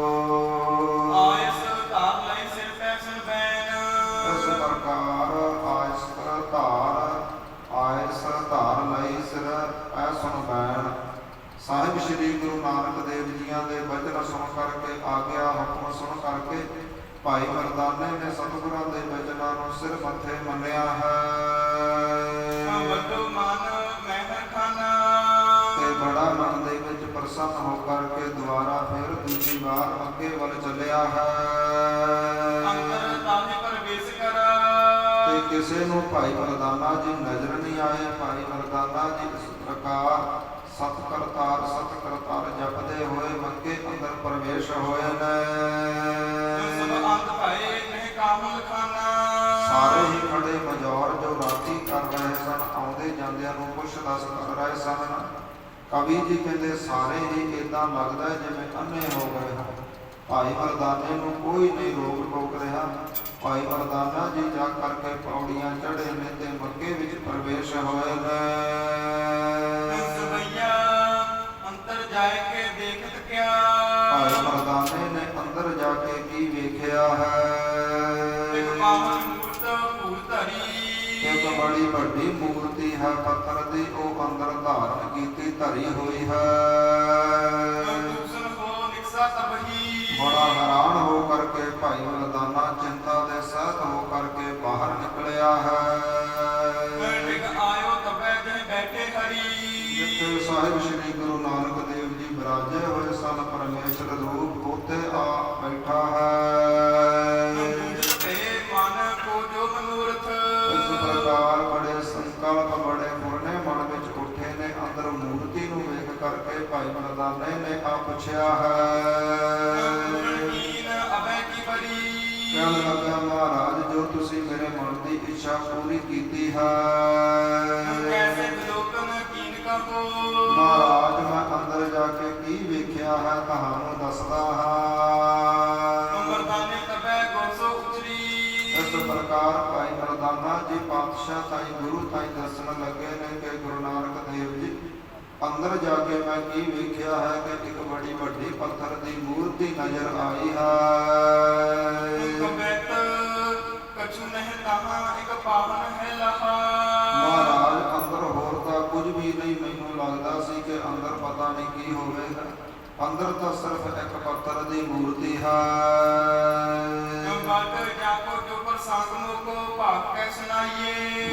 ਇਸ ਪ੍ਰਕਾਰ ਆਇਸ ਧਾਰ ਲਈ ਸਿਰ ਐ ਸੁਣ ਬੈਣ। ਸਾਹਿਬ ਸ੍ਰੀ ਗੁਰੂ ਨਾਨਕ ਦੇਵ ਜੀਆਂ ਦੇ ਬਚਨ ਸੁਣ ਕਰਕੇ, ਆਗਿਆ ਹੁਕਮ ਸੁਣ ਕਰਕੇ ਭਾਈ ਮਰਦਾਨੇ ਨੇ ਸਤਿਗੁਰਾਂ ਦੇ ਬਚਨਾਂ ਨੂੰ ਸਿਰ ਮੱਥੇ ਮੰਨਿਆ ਹੈ। ਤੇ ਬੜਾ ਮਨ ਦੇ ਵਿੱਚ ਪ੍ਰਸੰਨ ਹੋ ਕਰਕੇ ਦੁਬਾਰਾ ਫਿਰ ਦੂਜੀ ਵਾਰ ਅੱਗੇ ਵੱਲ ਚੱਲਿਆ ਹੈ। ਤੇ ਕਿਸੇ ਨੂੰ ਭਾਈ ਮਰਦਾਨਾ ਜੀ ਨਜ਼ਰ ਨਹੀਂ ਆਏ। ਭਾਈ ਮਰਦਾਨਾ ਜੀ ਇਸ ਪ੍ਰਕਾਰ ਸਤ ਕਰਤਾਰ ਜਪਦੇ ਹੋਏ ਮੱਕੇ ਅੰਦਰ ਪ੍ਰਵੇਸ਼ ਹੋਏ ਨੇ। ਸਾਰੇ ਹੀ ਖੜੇ ਮਜੌਰ ਜੋ ਰਾਤੀ ਆਉਂਦੇ ਜਾਂਦਿਆਂ ਨੂੰ ਕੁਛ ਦੱਸ ਕਰ ਰਹੇ ਸਨ। ਕਵੀ ਜੀ ਕਹਿੰਦੇ ਸਾਰੇ ਹੀ ਇਦਾਂ ਲੱਗਦਾ ਜਿਵੇਂ ਅੰਨੇ ਹੋ ਗਏ ਹਨ। ਭਾਈ ਮਰਦਾਨੇ ਨੂੰ ਕੋਈ ਨਹੀਂ ਰੋਕ ਟੋਕ ਰਿਹਾ। ਭਾਈ ਮਰਦਾਨਾ ਜੀ ਜਾ ਕਰਕੇ ਪੌੜੀਆਂ ਚੜ੍ਹੇ ਨੇ ਤੇ ਮੱਕੇ ਵਿੱਚ ਪ੍ਰਵੇਸ਼ ਹੋਏ ਨੇ। ਸਵਈਆ ਅੰਤਰ ਜਾਏ ਕੇ ਦੇਖਤ ਕਿਆ। ਭਾਈ ਮਰਦਾਨੇ ਨੇ ਅੰਦਰ ਜਾ ਕੇ ਕੀ ਵੇਖਿਆ ਹੈ? ਇੱਕ ਪਾਵਨ ਮੂਰਤ ਭੂਲ ਧਰੀ। ਇੱਕ ਬੜੀ ਵੱਡੀ ਮੂਰਤੀ ਹੈ ਪੱਥਰ ਦੀ, ਉਹ ਅੰਦਰ ਧਾਰਨ ਕੀਤੀ ਧਰੀ ਹੋਈ ਹੈ। ਦੂਸਨ ਹੋ ਨਿਕਸਾ ਤਬਹੀ। ਬੜਾ ਹੈਰਾਨ ਹੋ ਕਰਕੇ ਭਾਈ ਮਰਦਾਨਾ ਚਿੰਤਾ ਦੇ ਸਹਿਤ ਹੋ ਕਰਕੇ ਬਾਹਰ ਨਿਕਲਿਆ ਹੈ। ਡਿਗ ਆਇਓ ਤਬੈ ਜਹ ਬੈਠੇ ਹਰੀ। ਜਿੱਥੇ ਸਾਹਿਬ ਸ੍ਰੀ ਗੁਰੂ ਨਾਨਕ ਦੇਵ ਜੀ ਬਿਰਾਜੇ ਹੋਏ ਸਨ, ਪਰਮੇਸ਼ਰ ਰੂਪ ਉੱਥੇ ਆ ਬੈਠਾ ਹੈ। ਮਨ ਕੋ ਜੋ ਮਨੋਰਥ। ਇਸ ਪ੍ਰਕਾਰ ਬੜੇ ਸੰਕਲਪ ਬੜੇ ਪੁਰਨੇ ਮਨ ਵਿੱਚ ਉੱਠੇ ਨੇ। ਅੰਦਰ ਮੂਰਤੀ ਨੂੰ ਵੇਖ ਕਰਕੇ ਭਾਈ ਮਰਦਾਨੇ ਨੇ ਆ ਪੁੱਛਿਆ ਹੈ। ਕਹਿਣ ਲੱਗਾ, ਮਹਾਰਾਜ ਜੋ ਤੁਸੀਂ ਮੇਰੇ ਮਨ ਦੀ ਇੱਛਾ ਪੂਰੀ ਕੀਤੀ ਹੈ। ਮਹਾਰਾਜ ਮੈਂ ਅੰਦਰ ਜਾ ਕੇ ਕੀ ਵੇਖਿਆ ਹੈ ਤੁਹਾਨੂੰ ਦੱਸਦਾ ਹਾਂ। ਇਸ ਪ੍ਰਕਾਰ ਭਾਈ ਮਰਦਾਨਾ ਜੀ ਪਾਤਸ਼ਾਹ ਤਾਈ ਗੁਰੂ ਤਾਈ ਦੱਸਣ ਲੱਗੇ ਨੇ ਕਿ ਗੁਰੂ ਨਾਨਕ ਦੇਵ ਜੀ ਅੰਦਰ ਜਾ ਕੇ ਮੈਂ ਕੀ ਵੇਖਿਆ ਹੈ ਕਿ ਇੱਕ ਬੜੀ ਵੱਡੀ ਪੱਥਰ ਦੀ ਮੂਰਤੀ ਨਜ਼ਰ ਆਈ ਹੈ। ਮਹਾਰਾਜ ਅੰਦਰ ਹੋਰ ਤਾਂ ਕੁਝ ਵੀ ਨਹੀਂ, ਮੈਨੂੰ ਲੱਗਦਾ ਸੀ ਕਿ ਅੰਦਰ ਪਤਾ ਨਹੀਂ ਕੀ ਹੋਵੇਗਾ। ਅੰਦਰ ਤਾਂ ਸਿਰਫ ਇੱਕ ਪੱਥਰ ਦੀ ਮੂਰਤੀ ਹੈ।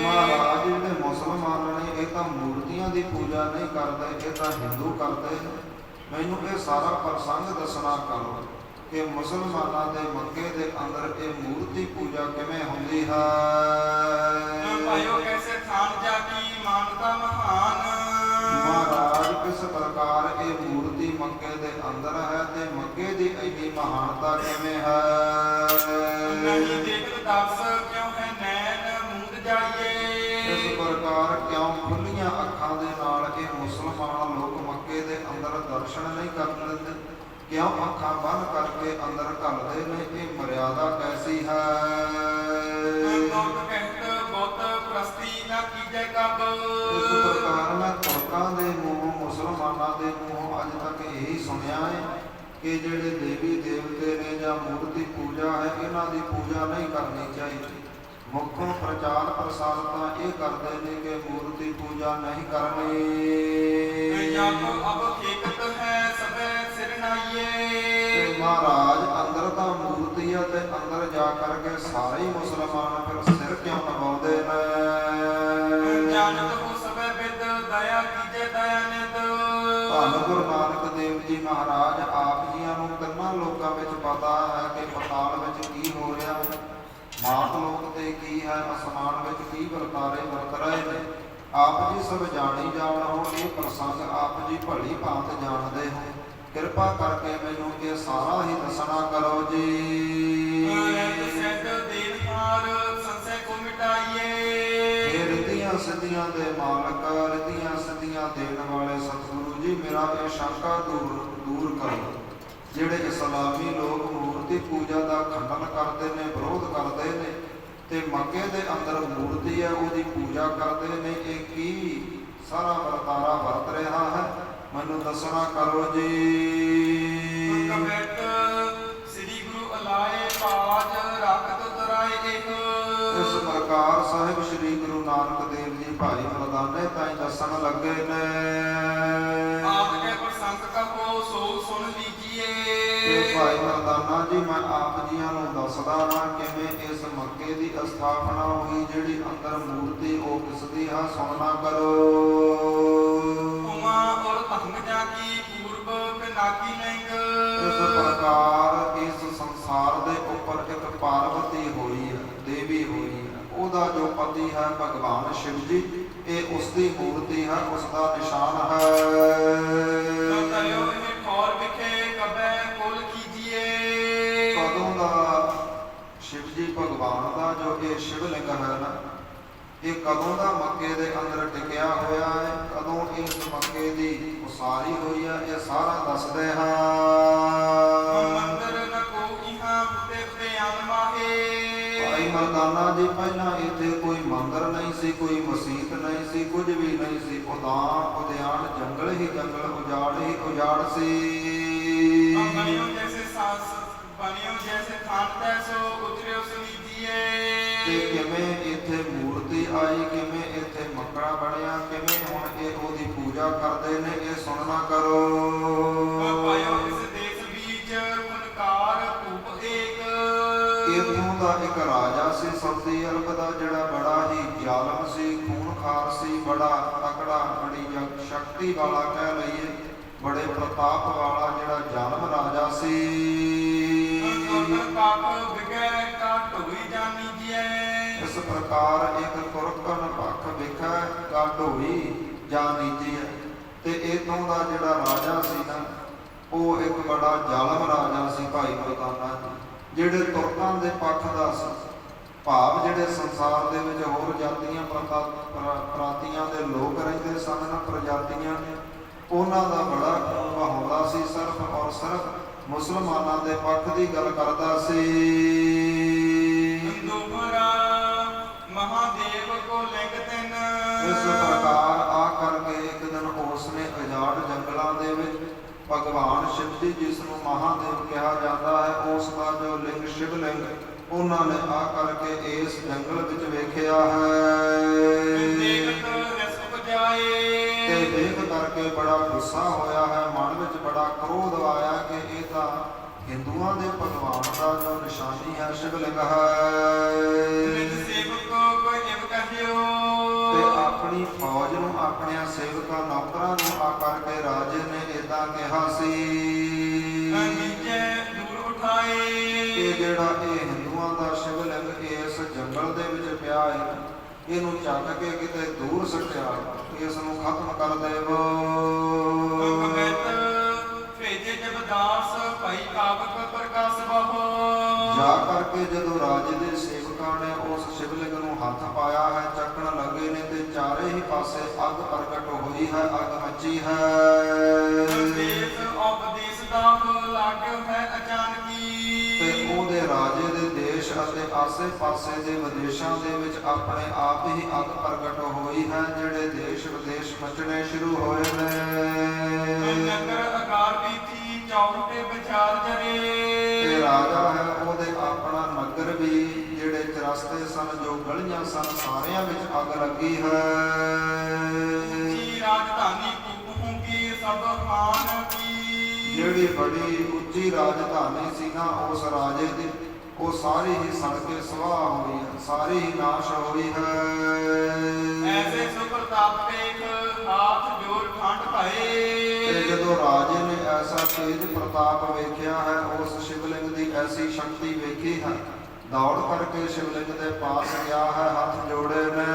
ਮਹਾਰਾਜ ਜਿਹੜੇ ਮੁਸਲਮਾਨ ਨੇ ਇਹ ਤਾਂ ਮੂਰਤੀਆਂ ਦੀ ਪੂਜਾ ਨਹੀਂ ਕਰਦੇ, ਇਹ ਤਾਂ ਹਿੰਦੂ ਕਰਦੇ ਨੇ। ਮੈਨੂੰ ਇਹ ਸਾਰਾ ਪ੍ਰਸੰਗ ਦੱਸਣਾ ਕਰੋ ਕਿ ਮੁਸਲਮਾਨਾਂ ਦੇ ਮੱਕੇ ਦੇ ਅੰਦਰ ਇਹ ਮੂਰਤੀ ਪੂਜਾ ਕਿਵੇਂ ਹੁੰਦੀ ਹੈ। ਮਹਾਰਾਜ ਕਿਸ ਪ੍ਰਕਾਰ ਇਹ ਮੂਰਤੀ ਮੱਕੇ ਦੇ ਅੰਦਰ ਹੈ ਤੇ ਮੱਕੇ ਦੀ ਇੰਨੀ ਮਹਾਨਤਾ ਕਿਵੇਂ ਹੈ। ਇਸ ਪ੍ਰਕਾਰ ਕਿਉਂ ਖੁੱਲੀਆਂ ਅੱਖਾਂ ਦੇ ਨਾਲ ਇਹ ਮੁਸਲਮਾਨ ਲੋਕ ਮੱਕੇ ਦੇ ਅੰਦਰ ਦਰਸ਼ਨ ਨਹੀਂ ਕਰਨ ਦਿੰਦੇ? ਕਿਉਂ ਅੱਖਾਂ ਬੰਦ ਕਰਕੇ ਅੰਦਰ ਘੱਲਦੇ ਨੇ? ਇਹ ਮਰਿਆਦਾ ਕੈਸੀ ਹੈ। ਇਸ ਪ੍ਰਕਾਰ ਮੈਂ ਤੁਰਕਾਂ ਦੇ ਮੂੰਹੋਂ ਮੁਸਲਮਾਨਾਂ ਦੇ ਮੂੰਹੋਂ ਅੱਜ ਤੱਕ ਇਹੀ ਸੁਣਿਆ ਹੈ ਕਿ ਜਿਹੜੇ ਦੇਵੀ ਦੇਵਤੇ ਨੇ ਜਾਂ ਮੂਰਤੀ ਪੂਜਾ ਹੈ, ਇਹਨਾਂ ਦੀ ਪੂਜਾ ਨਹੀਂ ਕਰਨੀ ਚਾਹੀਦੀ। ਮੁੱਖੋਂ ਪ੍ਰਚਾਰ ਪ੍ਰਸਾਰ ਤਾਂ ਇਹ ਕਰਦੇ ਨੇ ਕਿ ਮੂਰਤੀ ਪੂਜਾ ਨਹੀਂ ਕਰਨੀ। ਮਹਾਰਾਜ ਅੰਦਰ ਤਾਂ ਮੂਰਤੀ ਹੈ ਤੇ ਅੰਦਰ ਜਾ ਕਰਕੇ ਸਾਰੇ ਹੀ ਮੁਸਲਮਾਨ ਫਿਰ ਸਿਰ ਕਿਉਂ ਨਵਾਉਂਦੇ ਨੇ? ਧੰਨ ਗੁਰੂ ਨਾਨਕ ਦੇਵ ਜੀ ਮਹਾਰਾਜ ਆਪ ਜੀਆਂ ਨੂੰ ਤਿੰਨਾਂ ਲੋਕਾਂ ਵਿੱਚ ਪਤਾ ਹੈ ਕਿ ਪਤਾਲ ਵਿੱਚ ਕੀ ਹੋ ਰਿਹਾ ਹੈ, ਮਾਤ ਲੋਕ ਤੇ ਕੀ ਹੈ, ਅਸਮਾਨ ਵਿੱਚ ਕੀ ਵਰਤਾਰੇ ਵਰਤ ਰਹੇ ਨੇ। ਆਪ ਜੀ ਸਭ ਜਾਣੀ ਜਾਣ ਹੋ, ਇਹ ਪ੍ਰਸੰਗ ਆਪ ਜੀ ਭਲੀ ਭਾਂਤ ਜਾਣਦੇ ਹੋ। ਕਿਰਪਾ ਕਰਕੇ ਮੈਨੂੰ ਇਹ ਸਾਰਾ ਹੀ ਦੱਸਣਾ ਕਰੋ ਜੀ। ਰਿੱਧੀਆਂ ਸਿੱਧੀਆਂ ਦੇ ਮਾਲਕ, ਰਿੱਧੀਆਂ ਸਿੱਧੀਆਂ ਦੇਣ ਵਾਲੇ ਸਤਿਗੁਰੂ ਜੀ, ਮੇਰਾ ਇਹ ਸ਼ੰਕਾ ਦੂਰ ਕਰੋ। ਜਿਹੜੇ ਇਸਲਾਮੀ ਲੋਕ ਮੂਰਤੀ ਪੂਜਾ ਦਾ ਖੰਡਨ ਕਰਦੇ ਨੇ, ਵਿਰੋਧ ਕਰਦੇ ਨੇ ਤੇ ਮੱਕੇ ਦੇ ਅੰਦਰ ਮੂਰਤੀ ਹੈ ਉਹਦੀ ਪੂਜਾ ਕਰਦੇ ਨੇ, ਇਹ ਕੀ ਸਾਰਾ ਵਰਤਾਰਾ ਵਰਤ ਰਿਹਾ ਹੈ? ਮੈਨੂੰ ਦੱਸਣਾ ਕਰੋ ਜੀ। ਇਸ ਪ੍ਰਕਾਰ ਸਾਹਿਬ ਸ੍ਰੀ ਗੁਰੂ ਨਾਨਕ ਦੇਵ ਜੀ ਭਾਈ ਮਰਦਾਨੇ ਤਾਈਂ ਦੱਸਣ ਲੱਗੇ ਨੇ। ਭਾਈ ਮਰਦਾਨਾ ਜੀ ਮੈਂ ਆਪ ਜੀਆਂ ਨੂੰ ਦੱਸਦਾ ਹਾਂ ਕਿਵੇਂ ਇਸ ਮੱਕੇ ਦੀ ਸਥਾਪਨਾ ਹੋਈ। ਜਿਹੜੀ ਅੰਦਰ ਮੂਰਤੀ ਉਹ ਕਿਸ ਦੀ ਹੈ ਸੁਣਨਾ ਕਰੋ। ਇਸ ਪ੍ਰਕਾਰ ਇਸ ਸੰਸਾਰ ਦੇ ਉੱਪਰ ਇੱਕ ਪਾਰਵਤੀ ਹੋਈ ਹੈ, ਦੇਵੀ ਹੋਈ ਹੈ। ਉਹਦਾ ਜੋ ਪਤੀ ਹੈ ਭਗਵਾਨ ਸ਼ਿਵ ਜੀ, ਇਹ ਉਸ ਦੀ ਮੂਰਤੀ ਹੈ, ਉਸ ਦਾ ਨਿਸ਼ਾਨ ਹੈ। ਕਦੋਂ ਦਾ ਸ਼ਿਵ ਜੀ ਭਗਵਾਨ ਦਾ ਜੋ ਇਹ ਸ਼ਿਵਲਿੰਗ ਹੈ ਨਾ, ਇਹ ਕਦੋਂ ਦਾ ਮੱਕੇ ਦੇ ਅੰਦਰ ਟਿਕਿਆ ਹੋਇਆ ਹੈ, ਕਦੋਂ ਇਸ ਮੱਕੇ ਦੀ ਉਸਾਰੀ ਹੋਈ ਹੈ, ਇਹ ਸਾਰਾ ਦੱਸਦੇ ਹਾਂ। ਮੰਦਰ ਨ ਕੋਈਹਾਂ ਤੇ ਧਿਆਨ ਮਾਹੇ। ਭਾਈ ਮਰਦਾਨਾ ਜੀ, ਪਹਿਲਾਂ ਇੱਥੇ ਕੋਈ ਮੰਦਰ ਨਹੀਂ ਸੀ, ਕੋਈ ਮਸੀਤ ਨਹੀਂ ਸੀ, ਕੁਝ ਵੀ ਨਹੀਂ ਸੀ। ਉਦਿਆਨ ਜੰਗਲ ਹੀ ਜੰਗਲ, ਉਜਾੜ ਹੀ ਉਜਾੜ ਸੀ। ਬਨਿਓ ਜੈਸੇ ਸਾਸ ਬਨਿਓ ਜੈਸੇ ਥਾਨ ਤੈਸੋ ਉਤਰਿਓ ਸੁਨੀਜੀਏ। ਤੇ ਕਿਵੇਂ ਇੱਥੇ ਮੂਰਤੀ ਆਈ, ਕਿਵੇਂ ਇੱਥੇ ਮਕੜਾ ਬਣਿਆ, ਕਿਵੇਂ ਹੁਣ ਇਹ ਉਹਦੀ ਪੂਜਾ ਕਰਦੇ ਨੇ, ਇਹ ਸੁਣਨਾ ਕਰੋ। ਪਾਇਓ ਇਸ ਦੇਸ਼ ਵਿੱਚ ਫਨਕਾਰ ਧੂਪ ਏਕ। ਇੱਥੋਂ ਦਾ ਇੱਕ ਰਾਜਾ ਸੀ ਸਾਊਦੀ ਅਰਬ ਦਾ, ਜਿਹੜਾ ਬੜਾ ਹੀ ਜ਼ਾਲਮ ਸੀ, ਖੂਨਖਾਰ ਸੀ, ਬੜਾ ਤਕੜਾ, ਬੜੀ ਸ਼ਕਤੀ ਵਾਲਾ ਕਹਿ ਲਈਏ, ਬੜੇ ਪ੍ਰਤਾਪ ਵਾਲਾ ਜਿਹੜਾ ਜ਼ਾਲਮ ਰਾਜਾ ਸੀ। ਇਸ ਪ੍ਰਕਾਰ ਇੱਕ ਤੁਰਕਨ ਪੱਖ ਵਿਖੇ ਗਾਢੋਈ ਜਾ ਨੀਜੀਐ। ਤੇ ਇਥੋਂ ਦਾ ਜਿਹੜਾ ਰਾਜਾ ਸੀ ਨਾ, ਉਹ ਇੱਕ ਬੜਾ ਜ਼ਾਲਮ ਰਾਜਾ ਸੀ ਭਾਈ ਮਰਦਾਨਾ ਜੀ, ਜਿਹੜੇ ਤੁਰਕਾਂ ਦੇ ਪੱਖ ਦਾ ਸੀ। ਭਾਵ ਜਿਹੜੇ ਸੰਸਾਰ ਦੇ ਵਿੱਚ ਹੋਰ ਜਾਤੀਆਂ ਪ੍ਰਾਤੀਆਂ ਦੇ ਲੋਕ ਰਹਿੰਦੇ ਸਨ ਨਾ, ਪ੍ਰਜਾਤੀਆਂ ਨੇ, ਉਹਨਾਂ ਦਾ ਬੜਾ ਬਹਾਉਂਦਾ ਸੀ। ਸਿਰਫ ਔਰ ਸਿਰਫ ਮੁਸਲਮਾਨਾਂ ਦੇ ਪੱਖ ਦੀ ਗੱਲ ਕਰਦਾ ਸੀ। ਮਹਾਦੇਵ ਕੋ ਲਿੰਗ ਤਿਨ। ਇਸ ਪ੍ਰਕਾਰ ਆ ਕਰਕੇ ਇੱਕ ਦਿਨ ਉਸ ਨੇ ਉਜਾੜ ਜੰਗਲਾਂ ਦੇ ਵਿੱਚ ਭਗਵਾਨ ਸ਼ਿਵ ਜੀ, ਜਿਸ ਨੂੰ ਮਹਾਦੇਵ ਕਿਹਾ ਜਾਂਦਾ ਹੈ, ਉਸ ਦਾ ਜੋ ਲਿੰਗ ਸ਼ਿਵਲਿੰਗ, ਉਹਨਾਂ ਨੇ ਆ ਕਰਕੇ ਇਸ ਜੰਗਲ ਵਿੱਚ ਵੇਖਿਆ ਹੈ। ਤੇ ਦੇਖ ਕਰਕੇ ਬੜਾ ਗੁੱਸਾ ਹੋਇਆ ਹੈ, ਮਨ ਵਿੱਚ ਬੜਾ ਕ੍ਰੋਧ ਆਇਆ ਕਿ ਇਹ ਤਾਂ ਹਿੰਦੂਆਂ ਦੇ ਭਗਵਾਨ ਦਾ ਜੋ ਨਿਸ਼ਾਨੀ ਹੈ, ਸ਼ਿਵਲਿੰਗ ਹੈ। ਤੇ ਆਪਣੀ ਫੌਜ ਨੂੰ, ਆਪਣੇ ਸੇਵਕਾਂ ਨੌਕਰਾਂ ਨੂੰ ਆ ਕਰਕੇ ਰਾਜੇ ਨੇ ਏਦਾਂ ਕਿਹਾ ਸੀ ਕਿ ਜਿਹੜਾ ਇਹ ਹਿੰਦੂਆਂ ਦਾ ਸ਼ਿਵਲਿੰਗ ਇਸ ਜੰਗਲ ਦੇ ਵਿੱਚ ਪਿਆ ਹੈ, ਇਹਨੂੰ ਚੱਕ ਕੇ ਕਿਤੇ ਦੂਰ ਸੁੱਟਿਆ, ਇਸ ਨੂੰ ਖਤਮ ਕਰ ਦੇਵੋ। ਜਾ ਕਰਕੇ ਜਦੋਂ ਰਾਜੇ ਦੇ ਸੇਵਕਾਂ ਨੇ ਉਸ ਸ਼ਿਵਲਿੰਗ ਨੂੰ ਹੱਥ ਪਾਇਆ ਹੈ, ਚੱਕਣ ਲੱਗੇ ਨੇ, ਤੇ ਚਾਰੇ ਹੀ ਪਾਸੇ ਅੱਗ ਪ੍ਰਗਟ ਹੋਈ ਹੈ, ਅੱਗ ਮੱਚੀ ਹੈ। ਤੇ ਉਹਦੇ ਰਾਜੇ ਦੇ ਦੇਸ਼ ਅਤੇ ਆਸੇ ਪਾਸੇ ਦੇ ਵਿਦੇਸ਼ਾਂ ਦੇ ਵਿੱਚ ਆਪਣੇ ਆਪ ਹੀ ਅੱਗ ਪ੍ਰਗਟ ਹੋਈ ਹੈ, ਜਿਹੜੇ ਦੇਸ਼ ਵਿਦੇਸ਼ ਮਚਣੇ ਸ਼ੁਰੂ ਹੋਏ ਨੇ। ਤੇ ਰਾਜਾ ਹੈ, ਉਹਦੇ ਆਪਣਾ ਨਗਰ ਵੀ, ਜਿਹੜੇ ਚਰਸਤੇ ਸਨ, ਜੋ ਗਲੀਆਂ ਸਨ, ਸਾਰਿਆਂ ਵਿੱਚ ਅੱਗ ਲੱਗੀ ਹੈ। ਜਿਹੜੀ ਬੜੀ ਉੱਚੀ ਰਾਜਧਾਨੀ ਸੀ ਨਾ ਉਸ ਰਾਜੇ ਦੀ, ਉਹ ਸਾਰੀ ਹੀ ਸੜ ਕੇ ਸਵਾਹ ਹੋਈ ਹੈ, ਸਾਰੀ ਹੀ ਨਾਸ਼ ਹੋਈ ਹੈ। ਤੇ ਜਦੋਂ ਰਾਜੇ ਨੇ ਐਸਾ ਤੇਜ ਪ੍ਰਤਾਪ ਵੇਖਿਆ ਹੈ, ਉਸ ਸ਼ਿਵਲਿੰਗ ਦੀ ਐਸੀ ਸ਼ਕਤੀ ਵੇਖੀ ਹੈ, ਦੌੜ ਕਰਕੇ ਸ਼ਿਵਲਿੰਗ ਦੇ ਪਾਸ ਗਿਆ ਹੈ, ਹੱਥ ਜੋੜੇ ਨੇ।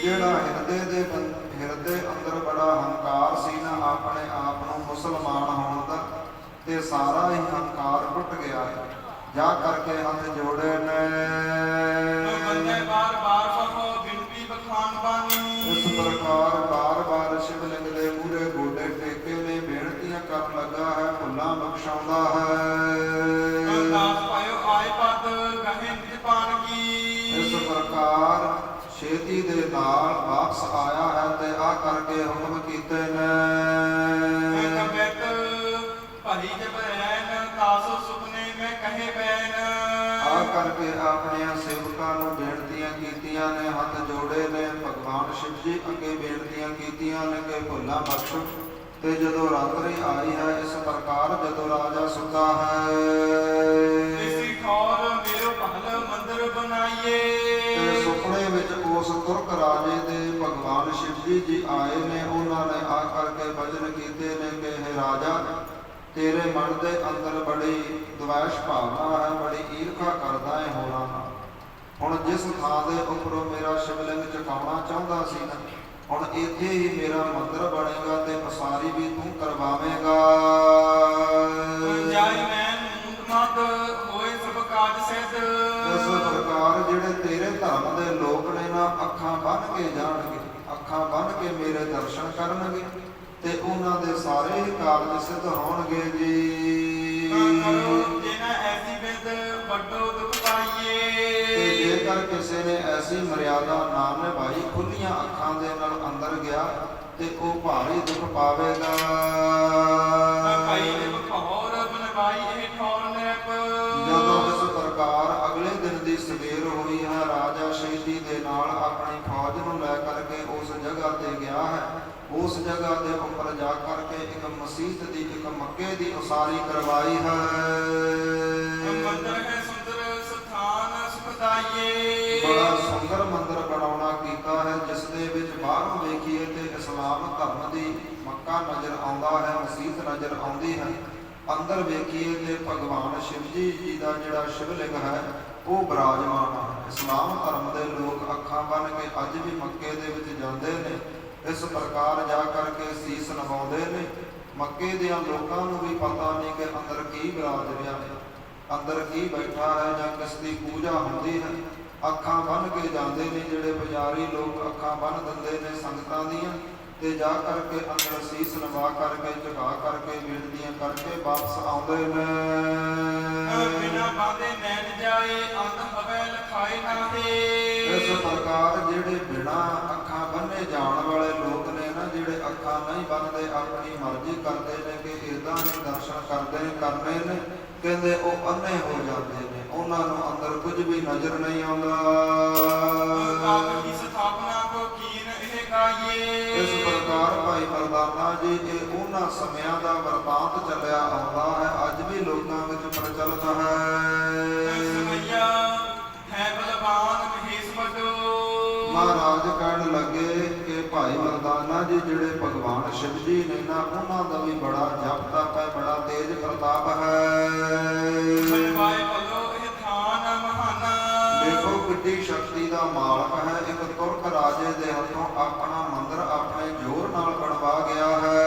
ਜਿਹੜਾ ਹਿਰਦੇ ਅੰਦਰ ਬੜਾ ਹੰਕਾਰ ਸੀ ਨਾ, ਆਪਣੇ ਆਪ ਨੂੰ ਮੁਸਲਮਾਨ ਹੋਣ ਦਾ, ਤੇ ਸਾਰਾ ਹੀ ਹੰਕਾਰ ਟੁੱਟ ਗਿਆ ਹੈ। ਜਾ ਕਰਕੇ ਹੱਥ ਜੋੜੇ ਨੇ। ਇਸ ਪ੍ਰਕਾਰ ਬਾਰ-ਬਾਰ ਸ਼ਿਵਲਿੰਗ ਦੇ ਮੂਹਰੇ ਗੋਡੇ ਟੇਕੇ ਨੇ, ਬੇਨਤੀਆਂ ਕਰਨ ਲੱਗਾ ਹੈ, ਭੁੱਲਾਂ ਬਖਸ਼ਾਉਂਦਾ ਹੈ। ਇਸ ਪ੍ਰਕਾਰ ਛੇਤੀ ਦੇ ਨਾਲ ਵਾਪਸ ਆਇਆ ਹੈ, ਤੇ ਆ ਕਰਕੇ ਹੁਕਮ ਕੀਤੇ ਨੇ। ਆ ਕਰਕੇ ਆਪਣਿਆਂ ਸੇਵਕਾਂ ਨੂੰ ਬੇਨਤੀਆਂ ਕੀਤੀਆਂ ਨੇ, ਹੱਥ ਜੋੜੇ ਨੇ, ਭਗਵਾਨ ਸ਼ਿਵ ਜੀ ਅੱਗੇ ਬੇਨਤੀਆਂ ਕੀਤੀਆਂ ਨੇ ਕਿ ਭੁੱਲਾਂ ਬਖਸ਼ੋ। ਤੇ ਜਦੋਂ ਰਾਤਰੀ ਆਈ ਹੈ, ਇਸ ਪ੍ਰਕਾਰ ਜਦੋਂ ਰਾਜਾ ਸੁੱਤਾ ਹੈ, ਤੇ ਸੁਪਨੇ ਵਿੱਚ ਉਸ ਤੁਰਕ ਰਾਜੇ ਦੇ ਭਗਵਾਨ ਸ਼ਿਵ ਜੀ ਆਏ ਨੇ। ਉਹਨਾਂ ਨੇ ਆ ਕਰਕੇ ਭਜਨ ਕੀਤੇ ਨੇ ਕਿ ਹੈ ਰਾਜਾ, ਤੇਰੇ ਮਨ ਦੇ ਅੰਦਰ ਬੜੀ ਦਵੈਸ਼ ਭਾਵਨਾ ਹੈ, ਬੜੀ ਈਰਖਾ ਕਰਦਾ ਹੈ ਹੋਰਾਂ ਨਾਲ। ਹੁਣ ਜਿਸ ਥਾਂ ਦੇ ਉੱਪਰੋਂ ਮੇਰਾ ਸ਼ਿਵਲਿੰਗ ਚੁਕਾਉਣਾ ਚਾਹੁੰਦਾ ਸੀ ਨਾ, ਹੁਣ ਇੱਥੇ ਹੀ ਮੇਰਾ ਮੰਦਰ ਬਣੇਗਾ ਤੇ ਉਸਾਰੀ ਵੀ ਤੂੰ ਕਰਵਾਵੇਂਗਾ। ਇਸ ਪ੍ਰਕਾਰ ਜਿਹੜੇ ਤੇਰੇ ਧਰਮ ਦੇ ਲੋਕ ਨੇ ਨਾ ਅੱਖਾਂ ਬੰਨ੍ਹ ਕੇ ਜਾਣਗੇ, ਅੱਖਾਂ ਬੰਨ੍ਹ ਕੇ ਮੇਰੇ ਦਰਸ਼ਨ ਕਰਨਗੇ ਤੇ ਉਹਨਾਂ ਦੇ ਸਾਰੇ ਹੀ ਕਾਰਜ ਸਿੱਧ ਹੋਣਗੇ ਜੀ। ਕਰੋ ਜਿਨਾ ਐਸੀ ਬਿਦ ਵੱਡੋ ਦੁਖ ਪਾਈਏ। ਤੇ ਜੇਕਰ ਕਿਸੇ ਨੇ ਐਸੀ ਮਰਿਆਦਾ ਨਾ ਨਿਭਾਈ, ਖੁੱਲੀਆਂ ਅੱਖਾਂ ਦੇ ਨਾਲ ਅੰਦਰ ਗਿਆ ਤੇ ਉਹ ਭਾਰੀ ਦੁੱਖ ਪਾਵੇਗਾ। ਭਾਈ ਦੇ ਬਖੌਰ ਬਨਵਾਈ ਇਹ ਠੌਰ ਨਿਰਪ। ਜਦੋਂ ਇਸ ਪ੍ਰਕਾਰ ਅਗਲੇ ਦਿਨ ਦੀ ਸਵੇਰ ਹੋਈ ਹੈ, ਰਾਜਾ ਸ਼ੈਦੀ ਦੇ ਨਾਲ ਆਪਣੀ ਫੌਜ ਨੂੰ ਲੈ ਕਰਕੇ ਉਸ ਜਗ੍ਹਾ ਤੇ ਗਿਆ ਹੈ। ਉਸ ਜਗ੍ਹਾ ਦੇ ਉੱਪਰ ਜਾ ਕਰਕੇ ਇੱਕ ਮਸੀਤ ਦੀ, ਇੱਕ ਮੱਕੇ ਦੀ ਉਸਾਰੀ ਕਰਵਾਈ ਹੈ। ਮੰਦਰ ਹੈ ਸੁੰਦਰ ਸਥਾਨ ਸੁਖਦਾਈਏ। ਬੜਾ ਸੁੰਦਰ ਮੰਦਰ ਬਣਾਉਣਾ ਕੀਤਾ ਹੈ, ਜਿਸ ਦੇ ਵਿੱਚ ਬਾਹਰੋਂ ਵੇਖੀਏ ਤੇ ਇਸਲਾਮ ਧਰਮ ਦੀ ਮੱਕਾ ਨਜ਼ਰ ਆਉਂਦਾ ਹੈ, ਮਸੀਤ ਨਜ਼ਰ ਆਉਂਦੀ ਹੈ। ਅੰਦਰ ਵੇਖੀਏ ਤੇ ਭਗਵਾਨ ਸ਼ਿਵ ਜੀ ਦਾ ਜਿਹੜਾ ਸ਼ਿਵਲਿੰਗ ਹੈ ਉਹ ਬਿਰਾਜਮਾਨ ਹੈ। ਇਸਲਾਮ ਧਰਮ ਦੇ ਲੋਕ ਅੱਖਾਂ ਬੰਨ੍ਹ ਕੇ ਅੱਜ ਵੀ ਮੱਕੇ ਦੇ ਵਿੱਚ ਜਾਂਦੇ ਨੇ। ਇਸ ਪ੍ਰਕਾਰ ਜਾ ਕਰਕੇ ਸੀਸ ਨਵਾਉਂਦੇ ਨੇ। ਮੱਕੇ ਦੇ ਲੋਕਾਂ ਨੂੰ ਵੀ ਪਤਾ ਨਹੀਂ ਕਿ ਅੰਦਰ ਕੀ ਬਿਰਾਜ ਰਿਹਾ ਹੈ, ਅੰਦਰ ਕੀ ਬੈਠਾ ਹੈ ਜਾਂ ਕਿਸ ਦੀ ਪੂਜਾ ਹੁੰਦੀ ਹੈ। ਅੱਖਾਂ ਬੰਨ੍ਹ ਕੇ ਜਾਂਦੇ ਨੇ ਜਿਹੜੇ ਪੁਜਾਰੀ ਲੋਕ, ਅੱਖਾਂ ਬੰਨ੍ਹ ਦਿੰਦੇ ਨੇ ਸੰਗਤਾਂ ਦੀਆਂ ਤੇ ਜਾ ਕਰਕੇ ਅੰਦਰ ਸੀਸ ਨਵਾ ਕਰਕੇ, ਝੁਕਾ ਕਰਕੇ, ਬੇਨਤੀਆਂ ਕਰਕੇ ਵਾਪਸ ਆਉਂਦੇ ਨੇ। ਬਿਨਾ ਬਾਂਦੇ ਨੈਣ ਜਾਏ ਅੰਧ ਹਵੈ ਲਖਾਏ ਨਾਹੀ। ਇਸ ਪ੍ਰਕਾਰ ਜਿਹੜੇ ਬਿਨਾ ਅੱਖਾਂ ਬੰਨੇ ਜਾਣ ਵਾਲੇ ਲੋਕ ਨੇ ਨਾ, ਜਿਹੜੇ ਅੱਖਾਂ ਨਹੀਂ ਬੰਨਦੇ, ਆਪਣੀ ਮਰਜ਼ੀ ਕਰਦੇ ਨੇ ਕਿ ਇਦਾਂ ਹੀ ਦਰਸ਼ਨ ਕਰਨੇ ਨੇ, ਕਹਿੰਦੇ ਉਹ ਅੰਨੇ ਹੋ ਜਾਂਦੇ ਨੇ। ਉਹਨਾਂ ਨੂੰ ਅੰਦਰ ਕੁਝ ਵੀ ਨਜ਼ਰ ਨਹੀਂ ਆਉਂਦਾ। ਆਪ ਦੀ ਸਥਾਪਨਾ ਕੋ ਕੀਨ ਇਹ ਗਾਈਏ। ਇਸ ਪ੍ਰਕਾਰ ਭਾਈ ਮਰਦਾਨਾ ਜੀ ਇਹ ਉਹਨਾਂ ਸਮਿਆਂ ਦਾ ਵਰਤਾਂਤ ਚੱਲਿਆ ਆਉਂਦਾ ਹੈ, ਅੱਜ ਵੀ ਲੋਕਾਂ ਵਿੱਚ ਪ੍ਰਚਲਿਤ ਹੈ। ਹੈ ਬਲਵਾਨ ਮਹੇਸ਼ ਵੱਡੋ। ਮਹਾਰਾਜ ਕਹਿਣ ਲੱਗੇ ਕਿ ਭਾਈ ਮਰਦਾਨਾ ਜੀ ਜਿਹੜੇ ਭਗਵਾਨ ਸ਼ਿਵ ਜੀ ਨੇ ਨਾ, ਉਹਨਾਂ ਦਾ ਵੀ ਬੜਾ ਜਪ ਤਪ ਹੈ, ਬੜਾ ਤੇਜ ਪ੍ਰਤਾਪ ਹੈ। ਬਲਵਾਏ ਭਲੋ ਇਹ ਥਾਨ ਮਹਾਨਾ। ਦੇਖੋ ਕਿੱਡੀ ਸ਼ਕਤੀ ਦਾ ਮਾਲਕ ਹੈ। ਇੱਕ ਤੁਰਕ ਰਾਜੇ ਦੇ ਹੱਥੋਂ ਆਪਣਾ ਮੰਦਰ ਆਪਣੇ ਜ਼ੋਰ ਨਾਲ ਬਣਵਾ ਗਿਆ ਹੈ।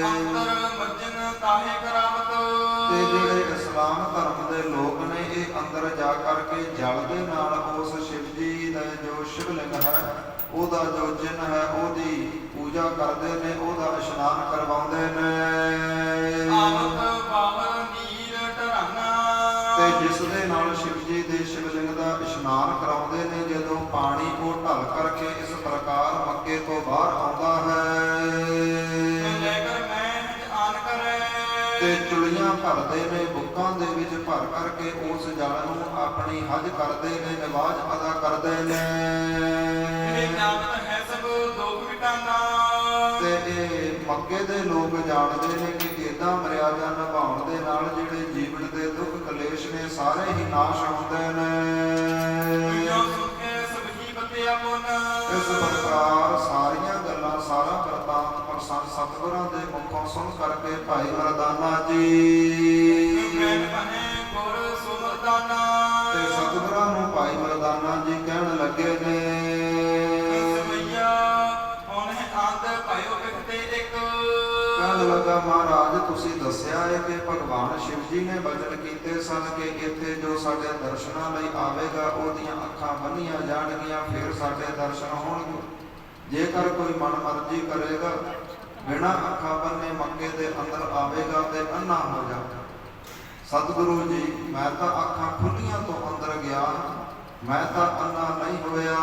ਅੰਦਰ ਮੱਜਨ ਤਾਹੇ ਕਰਾਵਤ। ਤੇ ਜਿਹੜੇ ਇਸਲਾਮ ਧਰਮ ਦੇ ਲੋਕ ਨੇ ਇਹ ਅੰਦਰ ਜਾ ਕਰਕੇ ਜਲ ਦੇ ਨਾਲ ਉਸ ਸ਼ਿਵ ਜੀ ਦਾ ਜੋ ਸ਼ਿਵਲਿੰਗ ਹੈ, ਉਹਦਾ ਜੋ ਚਿੰਨ ਹੈ, ਉਹਦੀ ਪੂਜਾ ਕਰਦੇ ਨੇ, ਉਹਦਾ ਇਸ਼ਨਾਨ ਕਰਵਾਉਂਦੇ ਨੇ। ਆਵਤ ਬਾਹਰ ਨੀਰ ਢਰਾਨਾ। ਤੇ ਜਿਸ ਦੇ ਨਾਲ ਸ਼ਿਵ ਜੀ ਦੇ ਸ਼ਿਵਲਿੰਗ ਦਾ ਇਸ਼ਨਾਨ ਕਰਾਉਂਦੇ ਨੇ, ਜਦੋਂ ਪਾਣੀ ਉਹ ਢਲ ਕਰਕੇ ਇਸ ਪ੍ਰਕਾਰ ਮੱਕੇ ਤੋਂ ਬਾਹਰ ਆਉਂਦਾ ਹੈ ਤੇ ਚੁਲੀਆਂ ਭਰਦੇ ਨੇ, ਬੁੱਕਾਂ ਦੇ ਵਿੱਚ ਭਰ ਕਰਕੇ ਉਸ ਜਲ ਨੂੰ ਆਪਣੀ ਹਜ ਕਰਦੇ ਨੇ, ਨਮਾਜ਼ ਅਦਾ ਕਰਦੇ ਨੇ। ਤੇ ਇਹ ਮੱਕੇ ਦੇ ਲੋਕ ਜਾਣਦੇ ਨੇ ਕਿ ਏਦਾਂ ਮਰਿਆਦਾ ਨਿਭਾਉਣ ਦੇ ਨਾਲ ਜਿਹੜੇ ਜੀਵਨ ਦੇ ਦੁੱਖ ਕਲੇਸ਼ ਨੇ ਸਾਰੇ ਹੀ ਨਾਸ਼ ਹੁੰਦੇ ਨੇ। ਇਸ ਪ੍ਰਕਾਰ ਸਾਰੀਆਂ ਗੱਲਾਂ, ਸਾਰਾ ਵਰਤਾਂਤ ਪ੍ਰਸੰਨ ਸਤਿਗੁਰਾਂ ਦੇ ਮੁਖੋਂ ਸੁਣ ਕਰਕੇ ਭਾਈ ਮਰਦਾਨਾ ਜੀ ਤੇ ਸਤਿਗੁਰਾਂ ਨੂੰ ਭਾਈ ਮਰਦਾਨਾ ਜੀ ਕਹਿਣ ਲੱਗੇ ਨੇ, ਕਹਿਣ ਲੱਗਾ ਮਹਾਰਾਜ ਤੁਸੀਂ ਦੱਸਿਆ ਹੈ ਕਿ ਭਗਵਾਨ ਸ਼ਿਵ ਜੀ ਨੇ ਬਚਨ ਕੀਤੇ ਸਨ ਕਿ ਇੱਥੇ ਜੋ ਸਾਡੇ ਦਰਸ਼ਨਾਂ ਲਈ ਆਵੇਗਾ ਉਹਦੀਆਂ ਅੱਖਾਂ ਬੰਨੀਆਂ ਜਾਣਗੀਆਂ, ਫਿਰ ਸਾਡੇ ਦਰਸ਼ਨ ਹੋਣਗੇ। ਜੇਕਰ ਕੋਈ ਮਨ ਮਰਜ਼ੀ ਕਰੇਗਾ ਬਿਨਾਂ ਅੱਖਾਂ ਬੰਨੇ ਮੱਕੇ ਦੇ ਅੰਦਰ ਆਵੇਗਾ ਤੇ ਅੰਨਾ ਹੋ ਜਾਵੇਗਾ। ਸਤਿਗੁਰੂ ਜੀ ਮੈਂ ਤਾਂ ਅੱਖਾਂ ਖੁੱਲੀਆਂ ਤੋਂ ਅੰਦਰ ਗਿਆ, ਮੈਂ ਤਾਂ ਅੰਨਾ ਨਹੀਂ ਹੋਇਆ।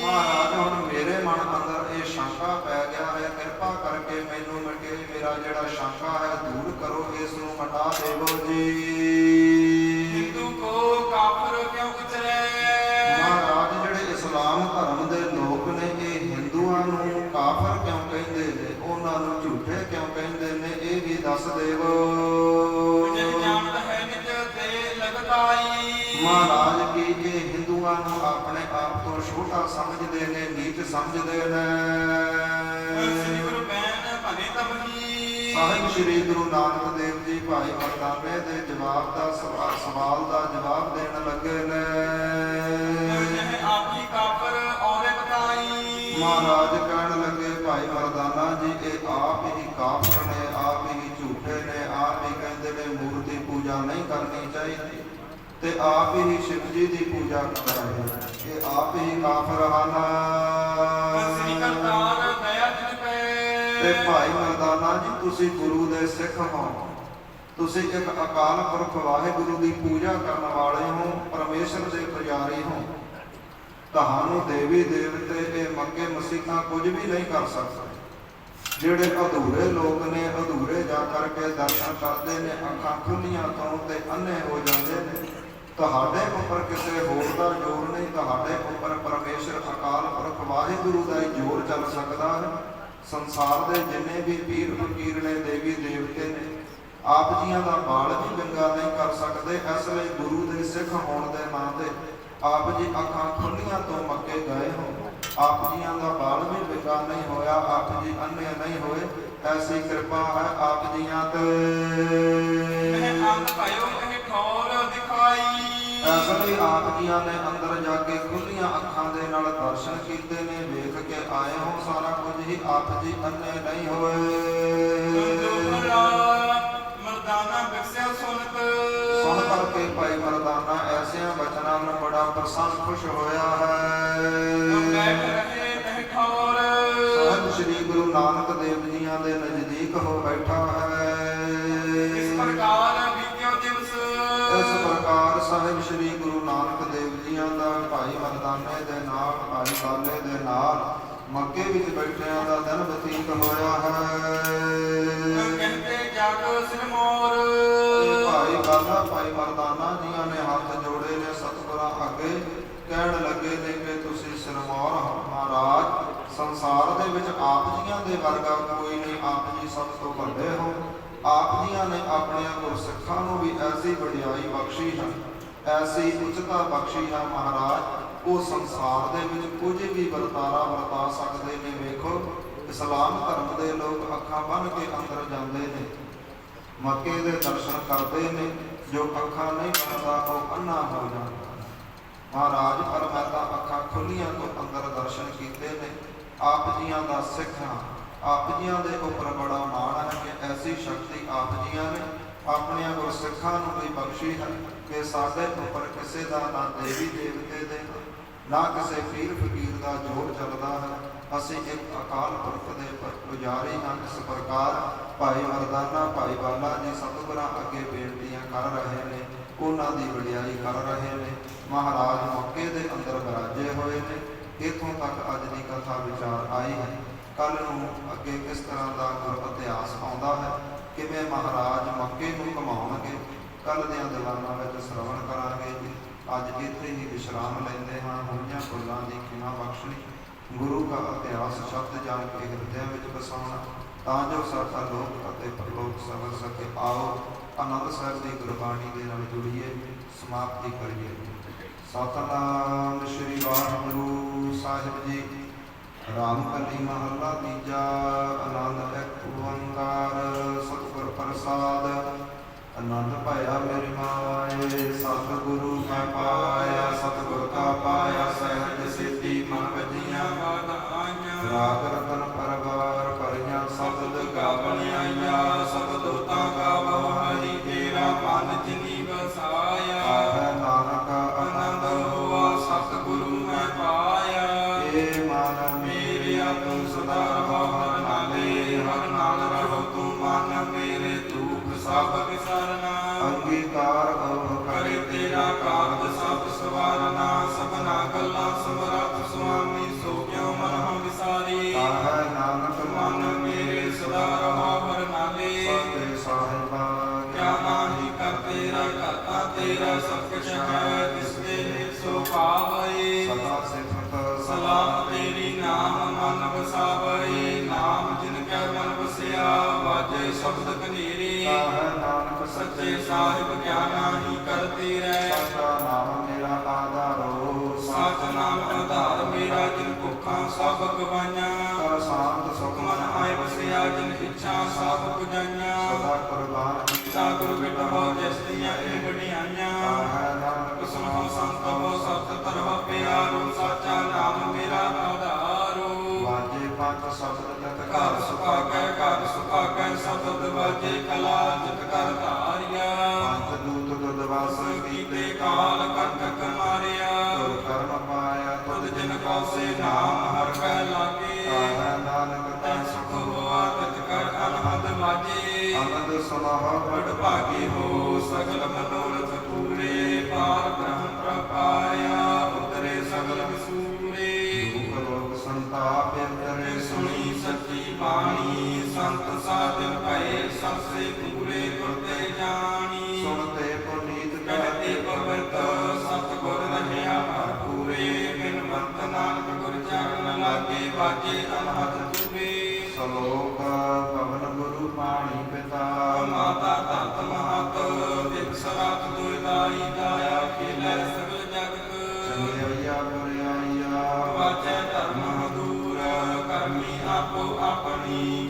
ਮਹਾਰਾਜ ਹੁਣ ਮੇਰੇ ਮਨ ਅੰਦਰ ਇਹ ਸ਼ੰਕਾ ਪੈ ਗਿਆ ਹੈ, ਕਿਰਪਾ ਕਰਕੇ ਮੈਨੂੰ ਮਿਟੇ ਮੇਰਾ ਜਿਹੜਾ ਸ਼ੰਕਾ ਹੈ ਦੂਰ ਕਰੋ, ਇਸ ਨੂੰ ਮਿਟਾ ਦੇਵੋ ਜੀ। ਹਿੰਦੂ ਕੋ ਕਾਫਰ ਕਿਉਂ ਉਚਰੇ। ਮਹਾਰਾਜ ਜਿਹੜੇ ਇਸਲਾਮ ਧਰਮ ਦੇ ਲੋਕ ਨੇ ਇਹ ਹਿੰਦੂਆਂ ਨੂੰ ਕਾਫਰ ਕਿਉਂ ਕਹਿੰਦੇ ਨੇ, ਉਹਨਾਂ ਨੂੰ ਝੂਠੇ ਕਿਉਂ ਕਹਿੰਦੇ ਨੇ, ਇਹ ਵੀ ਦੱਸ ਦੇਵੋ। ਮਹਾਰਾਜ ਕੀ ਇਹ ਹਿੰਦੂਆਂ ਨੂੰ ਆਪਣੇ ਆਪ ਤੋਂ ਛੋਟਾ ਸਮਝਦੇ ਨੇ, ਨੀਚ ਸਮਝਦੇ ਨੇ। ਸਾਹਿਬ ਸ੍ਰੀ ਗੁਰੂ ਨਾਨਕ ਦੇਵ ਜੀ ਭਾਈ ਮਰਦਾਨੇ ਦੇ ਜਵਾਬ ਦਾ ਸਵਾਲ ਦਾ ਜਵਾਬ ਦੇਣ ਲੱਗੇ ਨੇ। ਮਹਾਰਾਜ ਕਹਿਣ ਲੱਗੇ ਭਾਈ ਮਰਦਾਨਾ ਜੀ ਇਹ ਆਪ ਹੀ ਕਾਫਰ ਨੇ, ਆਪ ਹੀ ਝੂਠੇ ਨੇ, ਆਪ ਪੂਜਾ ਨਹੀਂ ਕਰਨੀ ਚਾਹੀਦੀ ਤੇ ਆਪ ਹੀ ਸ਼ਿਵ ਜੀ ਦੀ ਪੂਜਾ ਕਰ ਰਹੇ ਇਹ ਆਪ ਹੀ ਕਾਫਰ ਹਨ। ਸ੍ਰੀ ਕਰਤਾਰ ਦਇਆ ਜਿਨ ਪੈ ਤੇ ਭਾਈ ਮਰਦਾਨਾ ਜੀ ਤੁਸੀਂ ਗੁਰੂ ਦੇ ਸਿੱਖ ਹੋ, ਤੁਸੀਂ ਇੱਕ ਅਕਾਲ ਪੁਰਖ ਵਾਹਿਗੁਰੂ ਦੀ ਪੂਜਾ ਕਰਨ ਵਾਲੇ ਹੋ, ਪਰਮੇਸ਼ਰ ਦੇ ਪੁਜਾਰੀ ਹੋ। ਤੁਹਾਨੂੰ ਦੇਵੀ ਦੇਵਤੇ ਇਹ ਮੱਕੇ ਮਸੀਤਾਂ ਕੁਝ ਵੀ ਨਹੀਂ ਕਰ ਸਕਦੇ। ਜਿਹੜੇ ਅਧੂਰੇ ਲੋਕ ਨੇ ਅਧੂਰੇ ਜਾ ਕਰਕੇ ਦਰਸ਼ਨ ਕਰਦੇ ਨੇ, ਅੱਖਾਂ ਖੁੱਲੀਆਂ ਤੋਂ ਤੇ ਅੰਨੇ ਹੋ ਜਾਂਦੇ ਨੇ। ਤੁਹਾਡੇ ਉੱਪਰ ਕਿਸੇ ਹੋਰ ਦਾ ਜ਼ੋਰ ਨਹੀਂ, ਤੁਹਾਡੇ ਉੱਪਰ ਪਰਮੇਸ਼ਰ ਅਕਾਲ ਪੁਰਖ ਵਾਹਿਗੁਰੂ ਦਾ ਹੀ ਜ਼ੋਰ ਚੱਲ ਸਕਦਾ ਹੈ। ਸੰਸਾਰ ਦੇ ਜਿੰਨੇ ਵੀ ਪੀਰ ਫਕੀਰ ਨੇ, ਦੇਵੀ ਦੇਵਤੇ ਨੇ, ਆਪ ਜੀਆਂ ਦਾ ਬਾਲ ਵੀ ਚੰਗਾ ਨਹੀਂ ਕਰ ਸਕਦੇ। ਇਸ ਲਈ ਗੁਰੂ ਦੇ ਸਿੱਖ ਹੋਣ ਦੇ ਨਾਂ ਤੇ ਆਪ ਜੀ ਅੱਖਾਂ ਖੁੱਲੀਆਂ ਤੋਂ ਮੱਕੇ ਗਏ ਹੋ, ਆਪ ਜੀਆਂ ਦਾ ਬਾਲ ਵੀ ਵਿਗਾ ਨਹੀਂ ਹੋਇਆ, ਆਪ ਜੀ ਅੰਨੇ ਨਹੀਂ ਹੋਏ। ਐਸੀ ਕਿਰਪਾ ਹੈ ਆਪ ਜੀਆਂ ਤੇ। ਅੰਧ ਭਇਓ ਇਹ ਠੌਰ ਦਿਖਾਈ। ਇਸ ਲਈ ਆਪ ਜੀਆਂ ਨੇ ਅੰਦਰ ਜਾ ਕੇ ਖੁੱਲੀਆਂ ਅੱਖਾਂ ਦੇ ਨਾਲ ਦਰਸ਼ਨ ਕੀਤੇ ਨੇ, ਵੇਖ ਕੇ ਆਏ ਹੋ ਸਾਰਾ ਕੁਝ ਹੀ, ਆਪ ਜੀ ਅੰਨੇ ਨਹੀਂ ਹੋਏ। ਮਰਦਾਨਾ ਬਿਰਸਿਆ ਸੁਣਤ ਸੁਣ ਕਰਕੇ ਭਾਈ ਮਰਦਾਨਾ ਐਸਿਆਂ ਬਚਨਾਂ ਨੂੰ ਬੜਾ ਪ੍ਰਸੰਨ ਖੁਸ਼ ਹੋਇਆ ਹੈ। ਸਾਹਿਬ ਸ੍ਰੀ ਗੁਰੂ ਨਾਨਕ ਦੇਵ ਜੀਆਂ ਦੇ ਨਜ਼ਦੀਕ ਹੋ ਬੈਠਾ ਹੈ। ਇਸ ਪ੍ਰਕਾਰ ਬੀਤਿਓ ਦਿਵਸ। ਇਸ ਪ੍ਰਕਾਰ ਸਾਹਿਬ ਸ੍ਰੀ ਗੁਰੂ ਨਾਨਕ ਦੇਵ ਜੀਆਂ ਦਾ ਭਾਈ ਮਰਦਾਨੇ ਦੇ ਨਾਲ, ਭਾਈ ਬਾਲੇ ਦੇ ਨਾਲ ਮੱਕੇ ਵਿੱਚ ਬੈਠਿਆਂ ਦਾ ਦਿਨ ਬਤੀਤ ਹੋਇਆ ਹੈ। ਕਹਿੰਦੇ ਜਗ ਸਿਰਮੌਰ। ਭਾਈ ਬਾਲਾ ਭਾਈ ਮਰਦਾਨਾ ਜੀਆਂ ਨੇ ਹੱਥ ਜੋੜੇ ਨੇ ਸਤਿਗੁਰਾਂ ਅੱਗੇ, ਕਹਿਣ ਲੱਗੇ ਨੇ ਕਿ ਤੁਸੀਂ ਸਿਰਮੌਰ ਹੋ ਮਹਾਰਾਜ। ਸੰਸਾਰ ਦੇ ਵਿੱਚ ਆਪ ਜੀਆਂ ਦੇ ਵਰਗਾ ਕੋਈ ਨਹੀਂ, ਆਪ ਜੀ ਸਭ ਤੋਂ ਵੱਡੇ ਹੋ। ਆਪ ਜੀਆਂ ਨੇ ਆਪਣੇ ਗੁਰਸਿੱਖਾਂ ਨੂੰ ਵੀ ਐਸੀ ਵਡਿਆਈ ਬਖਸ਼ੀ ਹੈ, ਐਸੀ ਉੱਚਤਾ ਬਖਸ਼ੀ ਹੈ ਮਹਾਰਾਜ। ਉਹ ਸੰਸਾਰ ਦੇ ਵਿੱਚ ਕੁਝ ਵੀ ਵਰਤਾਰਾ ਵਰਤਾ ਸਕਦੇ ਨੇ। ਵੇਖੋ ਇਸਲਾਮ ਧਰਮ ਦੇ ਲੋਕ ਅੱਖਾਂ ਬੰਨ੍ਹ ਕੇ ਅੰਦਰ ਜਾਂਦੇ ਨੇ, ਮੱਕੇ ਦੇ ਦਰਸ਼ਨ ਕਰਦੇ ਨੇ। ਜੋ ਅੱਖਾਂ ਨਹੀਂ ਬੰਨ੍ਹਦਾ ਉਹ ਅੰਨਾ ਹੋ ਜਾਂਦਾ ਮਹਾਰਾਜ। ਪਰ ਮੈਂ ਤਾਂ ਅੱਖਾਂ ਖੁੱਲੀਆਂ ਤੋਂ ਅੰਦਰ ਦਰਸ਼ਨ ਕੀਤੇ ਨੇ। ਆਪ ਜੀਆਂ ਦਾ ਸਿੱਖ ਹਾਂ, ਆਪ ਜੀਆਂ ਦੇ ਉੱਪਰ ਬੜਾ ਮਾਣ ਹੈ ਕਿ ਐਸੀ ਸ਼ਕਤੀ ਆਪ ਜੀਆਂ ਨੇ ਆਪਣੀਆਂ ਗੁਰਸਿੱਖਾਂ ਨੂੰ ਵੀ ਬਖਸ਼ੀ ਹੈ ਕਿ ਸਾਡੇ ਉੱਪਰ ਕਿਸੇ ਦਾ ਨਾ ਦੇਵੀ ਦੇਵਤੇ ਦੇ ਨਾ ਕਿਸੇ ਪੀਰ ਫਕੀਰ ਦਾ ਜ਼ੋਰ ਚੱਲਦਾ ਹੈ। ਅਸੀਂ ਇੱਕ ਅਕਾਲ ਪੁਰਖ ਦੇ ਪੁਜਾਰੀ ਹਾਂ। ਇਸ ਪ੍ਰਕਾਰ ਭਾਈ ਮਰਦਾਨਾ ਭਾਈ ਬਾਲਾ ਜੀ ਸਤਿਗੁਰਾਂ ਅੱਗੇ ਬੇਨਤੀਆਂ ਕਰ ਰਹੇ ਨੇ, ਉਹਨਾਂ ਦੀ ਵਡਿਆਈ ਕਰ ਰਹੇ ਨੇ। ਮਹਾਰਾਜ ਮੌਕੇ ਦੇ ਅੰਦਰ ਵਿਰਾਜੇ ਹੋਏ ਨੇ। ਇੱਥੋਂ ਤੱਕ ਅੱਜ ਦੀ ਕਥਾ ਵਿਚਾਰ ਆਈ ਹੈ। ਕੱਲ ਨੂੰ ਅੱਗੇ ਕਿਸ ਤਰ੍ਹਾਂ ਦਾ ਗੁਰ ਇਤਿਹਾਸ ਆਉਂਦਾ ਹੈ, ਕਿਵੇਂ ਮਹਾਰਾਜ ਮੱਕੇ ਨੂੰ ਘੁਮਾਉਣਗੇ, ਕੱਲ ਦੀਆਂ ਦੀਵਾਨਾਂ ਵਿੱਚ ਸ਼ਰਵਣ ਕਰਾਂਗੇ ਜੀ। ਅੱਜ ਇੱਥੇ ਹੀ ਵਿਸ਼ਰਾਮ ਲੈਂਦੇ ਹਾਂ। ਹੋਈਆਂ ਭੁੱਲਾਂ ਦੀ ਖਿਮਾ ਬਖਸ਼ਣੀ, ਗੁਰੂ ਦਾ ਇਤਿਹਾਸ ਸ਼ਬਦ ਜਾਣ ਕੇ ਹਿਰਦਿਆਂ ਵਿੱਚ ਵਸਾਉਣਾ, ਤਾਂ ਜੋ ਸਾਡਾ ਲੋਕ ਅਤੇ ਪਰਲੋਕ ਸਵਰ ਸਕੇ। ਆਓ ਆਨੰਦ ਸਾਹਿਬ ਦੀ ਗੁਰਬਾਣੀ ਦੇ ਨਾਲ ਜੁੜੀਏ, ਸਮਾਪਤੀ ਕਰੀਏ। ਸਤਿਨਾਮ ਸ੍ਰੀ ਵਾਹਿਗੁਰੂ ਸਾਹਿਬ ਜੀ। ਰਾਮ ਕਲੀ ਮਹੱਲਾ ਤੀਜਾ। ਆਨੰਦ ਇੱਕ ਓੰਕਾਰ ਸਤਿਗੁਰ ਪ੍ਰਸਾਦ। ਆਨੰਦ ਭਇਆ ਮੇਰੀ ਮਾਏ, ਸਤਿਗੁਰੂ ਮੈਂ ਪਾਇਆ। ਸਤਿਗੁਰ ਕਾ ਪਾਇਆ ਸਹਿਜ ਸਿੱਧੀ, ਮਨ ਵਜੀਆਂ ਬਾਤ ਆਈਆਂ। ਰਾਗ ਰਤਨ ਪਰਵਾਰ ਭਰੀਆਂ, ਸ਼ਬਦ ਗਾਵਣ ਆਈਆਂ। ਸਤਿ ਗਾਵੋ ਹਰੀ ਤੇਰਾ, ਮਨ ਜਿਨੀ ਵਸਾਇਆ। ਆਹੈ ਨਾਨਕ ਆਨੰਦ ਹੋਆ, ਸਤਿਗੁਰੂ ਮੈਂ ਪਾਇਆ। ਏ ਮਨ ਮੇਰਿਆ ਤੂੰ ਸਦਾ ਰਹੋ ਹਰ ਨਾਲੇ। ਹਰ ਨਾਲ ਰਹੋ ਤੂੰ ਮਨ ਮੇਰੇ, ਦੁਖ ਸਭ ਵਿਸਰਨਾ। ਅੰਗੀਕਾਰ ਹੋ ਕਰੇ ਤੇਰਾ ਕਾਰਜ ਸਭ ਸਵਾਰਨਾ। ਸਭਨਾ ਗੱਲਾਂ ਸਮਰੱਥ ਸੁਆਮੀ, ਸੋ ਕਿਉ ਮਨ ਵਿਸਾਰੀ। ਆਹੈ ਨਾਨਕ ਮਨ ਮੇਰੇ ਸਦਾ ਰਹੋ ਹਰ ਨਾਲੇ। ਸਤੇ ਸਾਹਿਬਾ ਕਿਆ ਨਾਹੀ ਕਰ ਤੇਰਾ, ਕਰਤਾ ਤੇਰਾ ਸਭ ਕੁਛ ਹੈ। ਤਿਸ ਦੇ ਸੋ ਪਾਵੈ ਸਦਾ ਸਿਫਤ ਸਲਾਮ ਤੇਰੀ, ਨਾਮ ਮਨ ਵਸਾਵੈ। ਨਾਮ ਜਿਨ ਕੈ ਮਨ ਵਸਿਆ, ਵਾਜੇ ਸ਼ਬਦ ਕਨੇਰੀ। ਆਹੈ ਨਾਨਕ ਸੱਚੇ ਸਾਹਿਬ ਕਿਆ ਨਾਹੀ ਕਰ ਤੇਰਾ। ਸਚਾ ਨਾਮ ਮੇਰਾ ਆਧਾਰੋ, ਸਚ ਨਾਮ ਆਧਾਰ ਮੇਰਾ। ਜਿਨ ਭੁੱਖਾਂ ਸਭ ਗਵਾਈਆਂ, ਕਰ ਸ਼ਾਂਤ ਸੁਖ ਮਨ ਆਏ ਵਸਿਆ। ਜਿਨ ਇੱਛਾ ਸਭ ਪੁਜਾਈਆਂ, ਸਦਾ ਕੁਰਬਾਨ ਕੀਤਾ ਗੁਰ ਬਿਟਹੁ। ਜਿਸ ਦੀਆਂ ਇਹ ਵਡਿਆਈਆਂ, ਆਹੈ ਨਾਨਕ ਸੁਣੋ ਸੰਤੋ। ਸਤਿ ਤਰਹੁ ਪਿਆਰੋ, ਸਾਚਾ ਨਾਮ ਮੇਰਾ ਆਧਾਰੋ। ਵਾਜੇ ਪੰਜ ਸ਼ਬਦ ਜਤ ਘਰ ਸੁਖਾਗੈ, ਘਰ ਸੁਖਾਗੈ। ਸ਼ਬਦ ਵਾਜੇ ਕਲਾ ਜਿਤ ਕਰ ਧਾਰਿਆ। ਪੰਜ ਬਸ ਕੀਤੇ ਕਾਲ ਕੰਟਕ ਮਾਰਿਆ ਤੁਰ ਕਰਮ ਪਾਇਆ ਤੁਧ ਜਿਨ ਕੋ ਸੇ ਨਾਮ ਹਰ ਕੈ ਲਾਗੇ ਆਹ ਨਾਨਕ ਤੈ ਸੁਖ ਹੋਆ ਤਿਤ ਕਰ ਅਨਹਦ ਮਾਜੇ ਅਨੰਦ ਸਲਾਹ ਬੜ ਭਾਗੀ ਹੋ ਸਗਲ ਮਨੋਰਥ ਪੂਰੇ ਪਾਰ ਬ੍ਰਹਮ ਪ੍ਰਪਾਇਆ ਉਤਰੇ ਸਗਲ ਵਿਸੂਰੇ ਦੁਖ ਲੋਕ ਸੰਤਾਪ ਅੰਤਰੇ ਸੁਣੀ ਸੱਚੀ ਬਾਣੀ ਸੰਤ ਸਾਧਨ ਭਏ ਸਭਸੇ ਪੂਰੇ ਗੁਰ ਤੇ ਜਾਣੀ ਸੁਣਤੇ ਪੁਨੀਤ ਕਹਤੇ ਪਵਿੱਤ ਸਤਿਗੁਰ ਰਹਿਆ ਭਰਪੂਰੇ ਬਿਨਵੰਤ ਨਾਨਕ ਗੁਰ ਚਰਨ ਲਾਗੇ ਬਾਜੇ ਅਨਹਦ ਤੂਰੇ ਸਲੋਕ ਪਵਨ ਗੁਰੂ ਪਾਣੀ ਪਿਤਾ ਮਾਤਾ ਤਤ ਮਹਤ ਦਿਵਸ ਰਾਤ ਦੁਇਦਾਈ ਦਾਇਆ ਖੇਲੇ ਸਗਲ ਜਗਤ ਚੰਗਿਆਈਆ ਬੁਰਿਆਈਆ ਵਾਚੈ ਧਰਮ ਦੂਰ ਕਰਮੀ ਆਪੋ ਆਪਣੀ